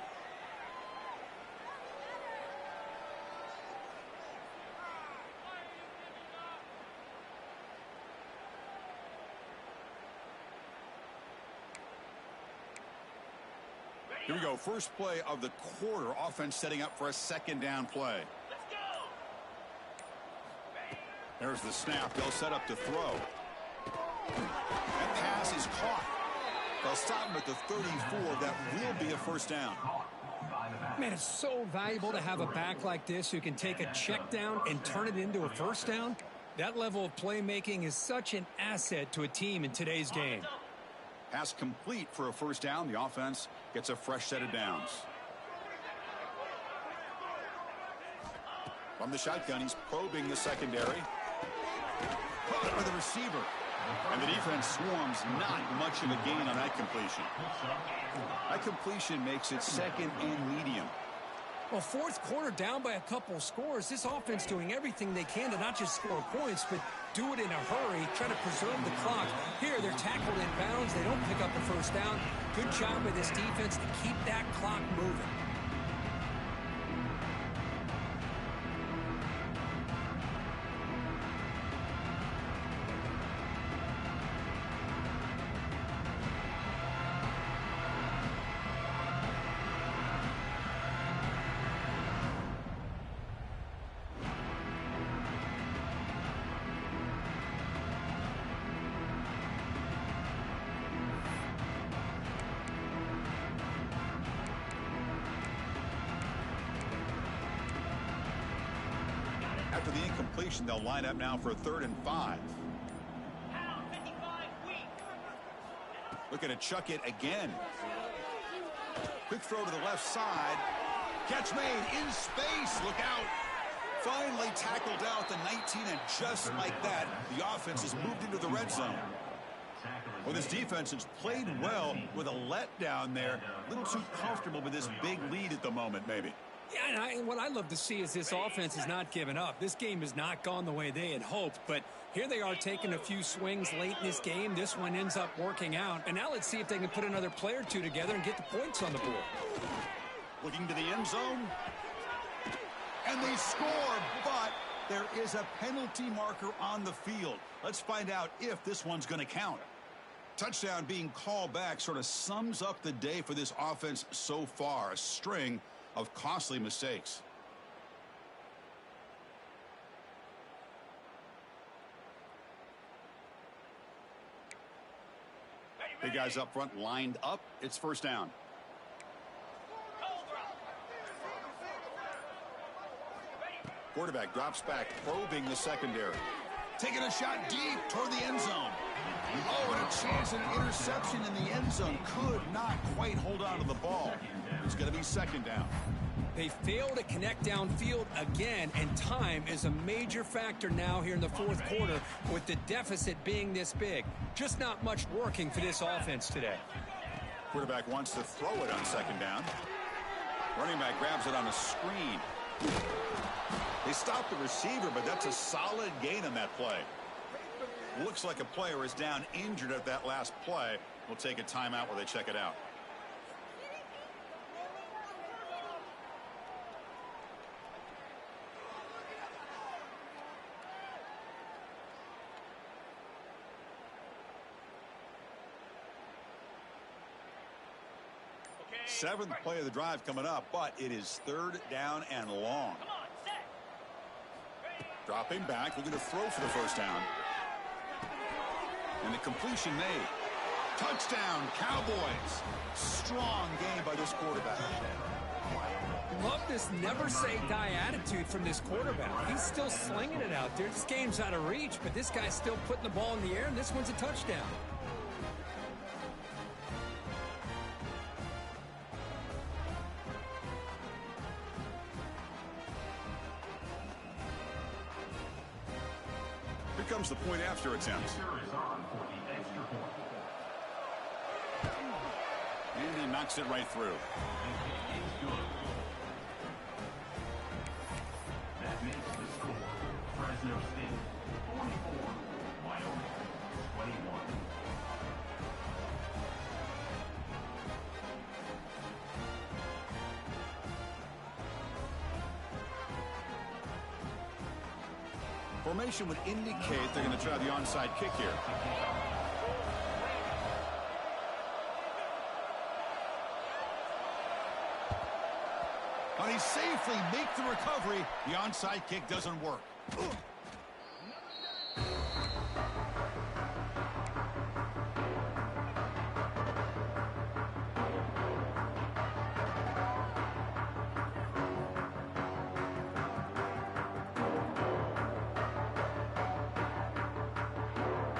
Here we go. First play of the quarter. Offense setting up for a second down play. Let's go. There's the snap. They'll set up to throw. That pass is caught. They'll stop him at the 34. That will be a first down. Man, it's so valuable to have a back like this who can take a check down and turn it into a first down. That level of playmaking is such an asset to a team in today's game. Pass complete for a first down. The offense gets a fresh set of downs. From the shotgun, he's probing the secondary. Caught by the receiver. And the defense swarms. Not much of a gain on that completion. That completion makes it second and medium. Well, fourth quarter down by a couple of scores. This offense doing everything they can to not just score points, but do it in a hurry, try to preserve the clock. Here, they're tackled in bounds. They don't pick up the first down. Good job by this defense to keep that clock moving. After the incompletion, they'll line up now for a 3rd and 5. Looking to chuck it again. Quick throw to the left side. Catch made in space. Look out. Finally tackled out the 19, and just like that, the offense has moved into the red zone. Well, this defense has played well with a letdown there. A little too comfortable with this big lead at the moment, maybe. Yeah, and what I love to see is this offense has not given up. This game has not gone the way they had hoped, but here they are taking a few swings late in this game. This one ends up working out, and now let's see if they can put another play or two together and get the points on the board. Looking to the end zone, and they score, but there is a penalty marker on the field. Let's find out if this one's going to count. Touchdown being called back sort of sums up the day for this offense so far. A string of costly mistakes. Big guys up front lined up. It's first down. Quarterback drops back, probing the secondary. Taking a shot deep toward the end zone. Oh, and a chance at an interception in the end zone. Could not quite hold on to the ball. It's going to be second down. They fail to connect downfield again, and time is a major factor now here in the fourth quarter with the deficit being this big. Just not much working for this offense today. Quarterback wants to throw it on second down. Running back grabs it on a screen. They stop the receiver, but that's a solid gain on that play. Looks like a player is down injured at that last play. We'll take a timeout while they check it out. Seventh play of the drive coming up, but it is third down and long. Dropping back, looking to throw for the first down. And the completion made. Touchdown, Cowboys. Strong game by this quarterback. Love this never-say-die attitude from this quarterback. He's still slinging it out there. This game's out of reach, but this guy's still putting the ball in the air, and this one's a touchdown. Here comes the point after attempt. And he knocks it right through. That makes the score. Fresno State 44, Wyoming 21. Formation would indicate they're going to try the onside kick here. But he safely makes the recovery. The onside kick doesn't work.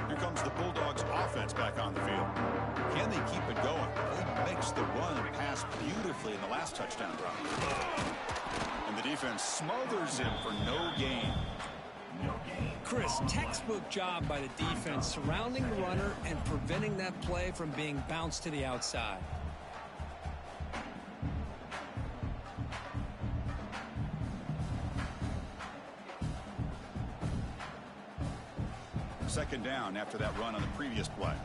Here comes the Bulldogs offense back on the field. Can they keep it going? They mixed the run and pass beautifully in the last touchdown drive. And the defense smothers him for no gain. Chris, textbook job by the defense surrounding the runner and preventing that play from being bounced to the outside. Second down after that run on the previous play.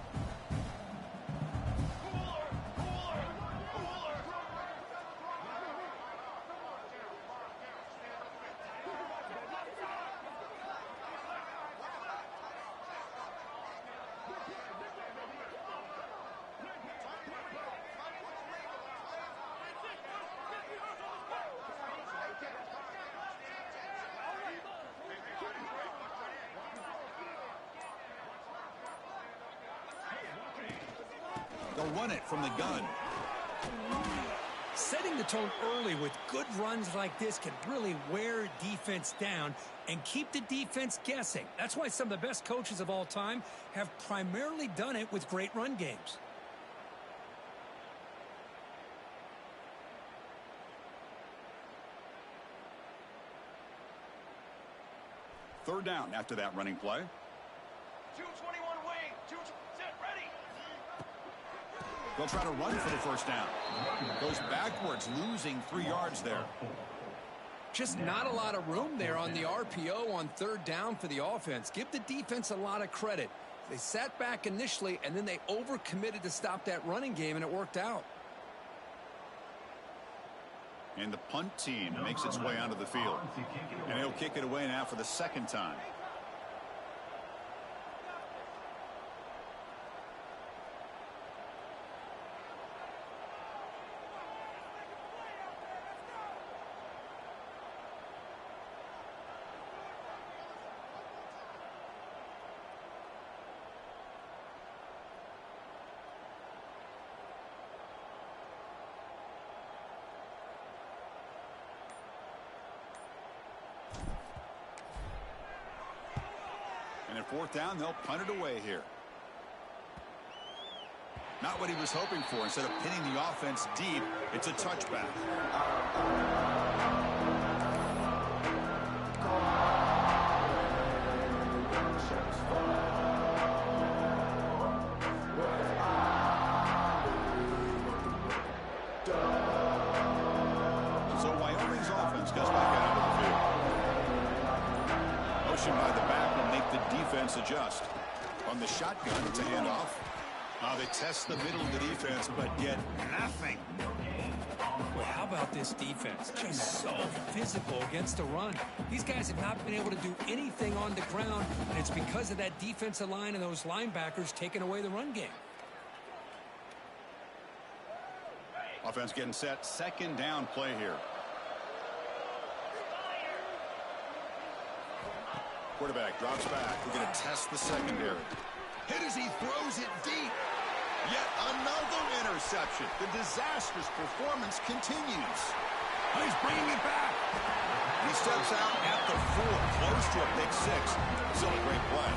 They'll run it from the gun. Setting the tone early with good runs like this can really wear defense down and keep the defense guessing. That's why some of the best coaches of all time have primarily done it with great run games. Third down after that running play. 221 wing. Set, ready. They'll try to run for the first down. Goes backwards, losing 3 yards there. Just not a lot of room there on the RPO on third down for the offense. Give the defense a lot of credit. They sat back initially, and then they overcommitted to stop that running game, and it worked out. And the punt team makes its way onto the field. And he'll kick it away now for the second time. And at fourth down, they'll punt it away here. Not what he was hoping for. Instead of pinning the offense deep, it's a touchback. So Wyoming's offense goes back out of the field. Motion by the back will make the defense adjust. On the shotgun, it's a handoff. They test the middle of the defense, but get nothing. Well, how about this defense? Just so physical against the run. These guys have not been able to do anything on the ground, and it's because of that defensive line and those linebackers taking away the run game. Offense getting set. Second down play here. Quarterback drops back. We're going to test the secondary. Hit as he throws it deep. Yet another interception. The disastrous performance continues. He's bringing it back. He steps out at the 4, close to a pick 6. Still a great play.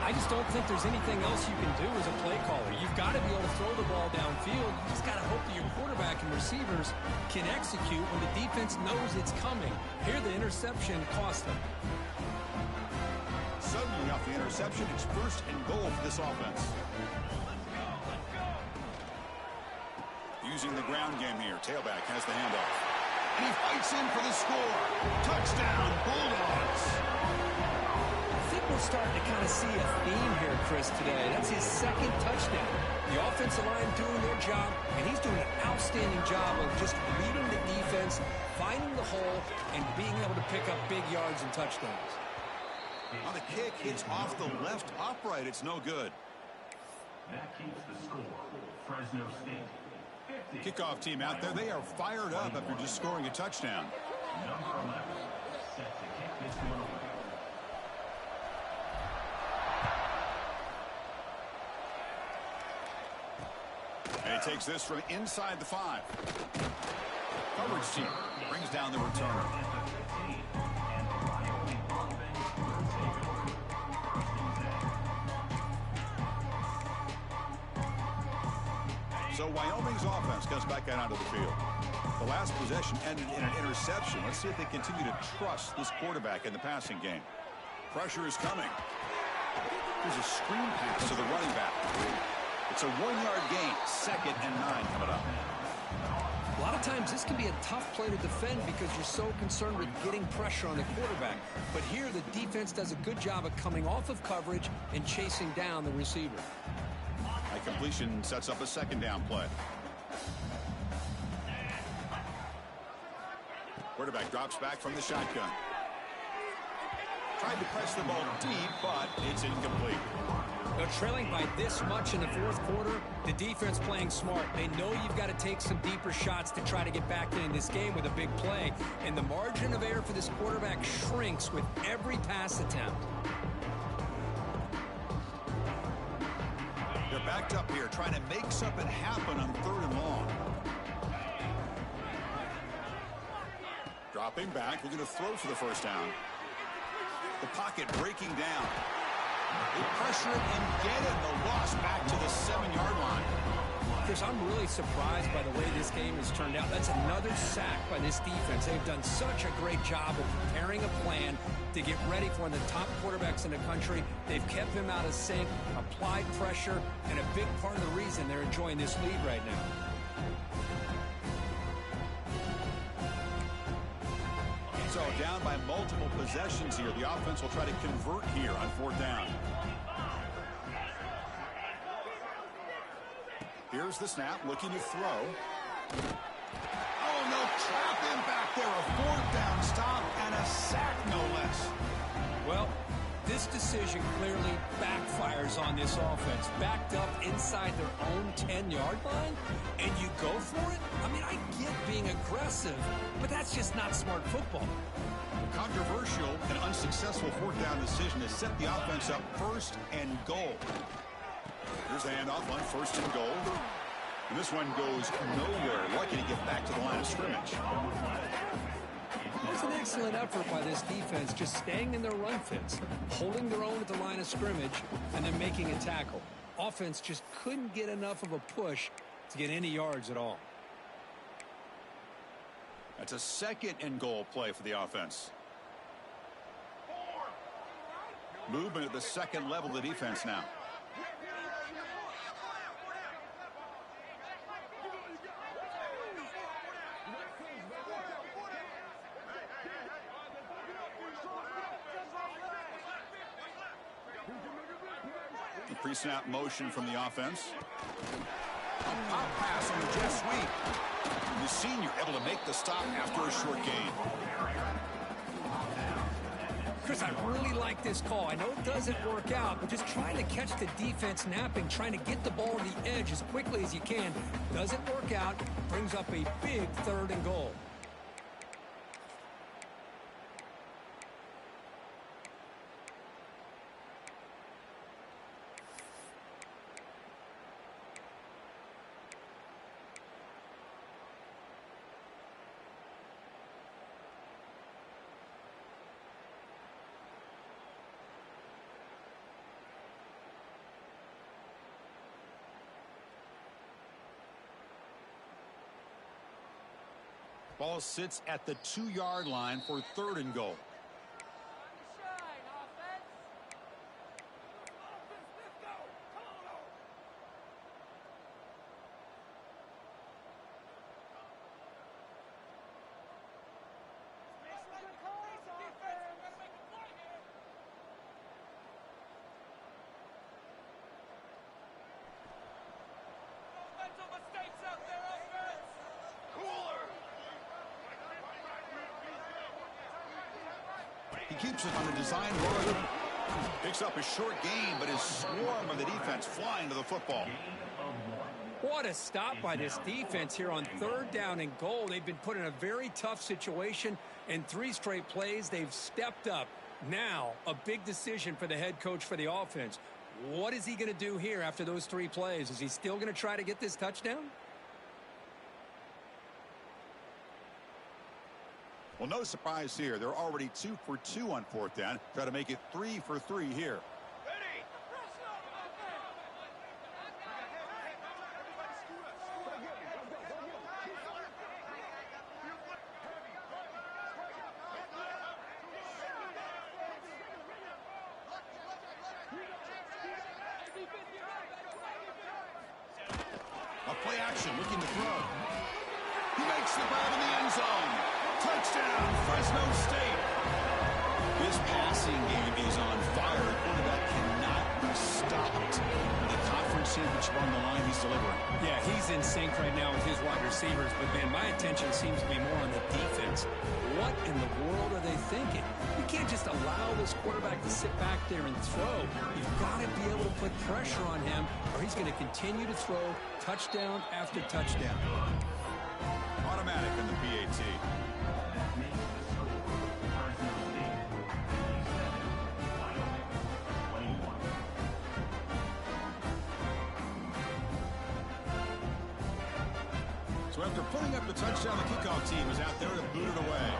I just don't think there's anything else you can do as a play caller. You've got to be able to throw the ball downfield. You just got to hope that your quarterback and receivers can execute when the defense knows it's coming. Here, the interception cost them. Suddenly off the interception, it's first and goal for this offense. Using the ground game here. Tailback has the handoff. And he fights in for the score. Touchdown, Bulldogs. I think we're starting to kind of see a theme here, Chris, today. That's his second touchdown. The offensive line doing their job, and he's doing an outstanding job of just reading the defense, finding the hole, and being able to pick up big yards and touchdowns. On the kick, hits off the left upright. It's no good. That keeps the score. Fresno State. Kickoff team out there. They are fired up after just scoring a touchdown. Number 11. Set to kick this one away. And he takes this from inside the 5. Coverage team brings down the return. So Wyoming's offense comes back out onto the field. The last possession ended in an interception. Let's see if they continue to trust this quarterback in the passing game. Pressure is coming. There's a screen pass to the running back. It's a 1-yard gain. 2nd and 9 coming up. A lot of times this can be a tough play to defend because you're so concerned with getting pressure on the quarterback. But here the defense does a good job of coming off of coverage and chasing down the receiver. That completion sets up a 2nd down play. Quarterback drops back from the shotgun. Tried to press the ball deep, but it's incomplete. They're trailing by this much in the 4th quarter. The defense playing smart. They know you've got to take some deeper shots to try to get back in this game with a big play. And the margin of error for this quarterback shrinks with every pass attempt. They're backed up here, trying to make something happen on 3rd and long. Dropping back, looking to throw for the first down. The pocket breaking down. They pressure it and get it. The loss back to the 7-yard line. Chris, I'm really surprised by the way this game has turned out. That's another sack by this defense. They've done such a great job of preparing a plan to get ready for one of the top quarterbacks in the country. They've kept him out of sync, applied pressure, and a big part of the reason they're enjoying this lead right now. So down by multiple possessions here. The offense will try to convert here on 4th down. Here's the snap, looking to throw. Oh, no, trap him back there. A 4th down stop and a sack, no less. Well, this decision clearly backfires on this offense. Backed up inside their own 10-yard line, and you go for it? I mean, I get being aggressive, but that's just not smart football. Controversial and unsuccessful 4th down decision to set the offense up 1st and goal. Here's the handoff on 1st and goal. And this one goes nowhere. Lucky to get back to the line of scrimmage. It was an excellent effort by this defense, just staying in their run fits, holding their own at the line of scrimmage, and then making a tackle. Offense just couldn't get enough of a push to get any yards at all. That's a 2nd and goal play for the offense. Movement at the 2nd level of the defense now. pre-snap motion from the offense. A pop pass on the jet sweep. The senior able to make the stop after a short gain. Chris, I really like this call. I know it doesn't work out, but just trying to catch the defense napping, trying to get the ball on the edge as quickly as you can. Doesn't work out, brings up a big 3rd and goal. Ball sits at the 2-yard line for 3rd and goal. He keeps it on the design run. Picks up a short gain, but his swarm of the defense flying to the football. What a stop by this defense here on 3rd down and goal. They've been put in a very tough situation. In 3 straight plays, they've stepped up. Now, a big decision for the head coach for the offense. What is he going to do here after those 3 plays? Is he still going to try to get this touchdown? Well, no surprise here. They're already 2 for 2 on 4th down. Try to make it 3 for 3 here. A play action looking to throw. He makes the grab in the end zone. Touchdown, Fresno State. This passing game is on fire. The quarterback cannot be stopped. The conference championship on the line, he's delivering. Yeah, he's in sync right now with his wide receivers, but man, my attention seems to be more on the defense. What in the world are they thinking? You can't just allow this quarterback to sit back there and throw. You've got to be able to put pressure on him, or he's going to continue to throw touchdown after touchdown. Automatic in the PAT. So after putting up the touchdown, the kickoff team is out there to boot it away.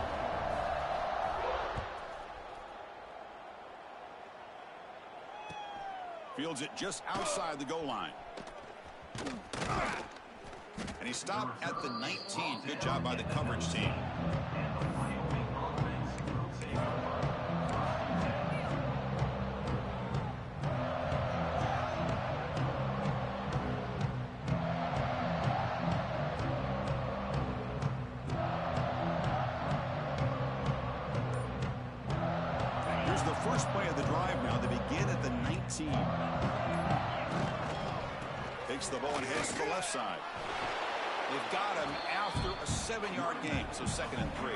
Fields it just outside the goal line. And he stopped at the 19. Good job by the coverage team. Here's the first play of the drive now. They begin at the 19. Takes the ball and heads to the left side. They've got him after a 7-yard gain, so 2nd and 3.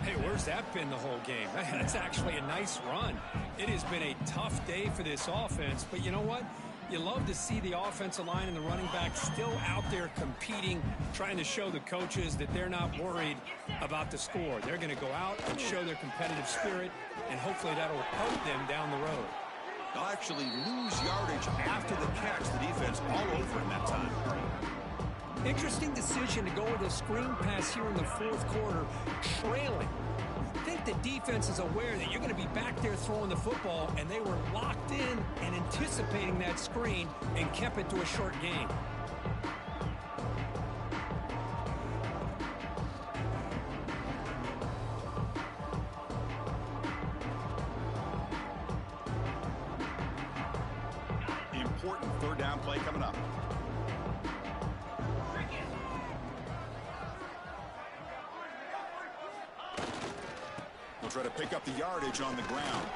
Hey, where's that been the whole game? That's actually a nice run. It has been a tough day for this offense, but you know what? You love to see the offensive line and the running back still out there competing, trying to show the coaches that they're not worried about the score. They're going to go out and show their competitive spirit, and hopefully that'll help them down the road. They'll actually lose yardage after the catch. The defense all over in that time. Interesting decision to go with a screen pass here in the 4th quarter, trailing. I think the defense is aware that you're going to be back there throwing the football, and they were locked in and anticipating that screen and kept it to a short gain. Important 3rd down play coming up. We'll try to pick up the yardage on the ground.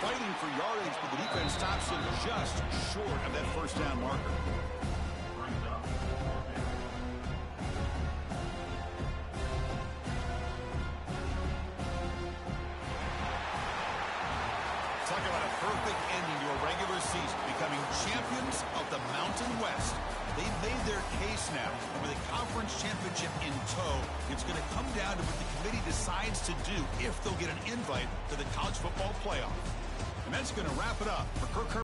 fighting for yardage, but the defense stops him just short of that first down marker. Talk about a perfect ending to a regular season, becoming champions of the Mountain West. They've made their case now, and with a conference championship in tow, it's going to come down to what the committee decides to do if they'll get an invite to the college football playoff. And that's going to wrap it up for Kirk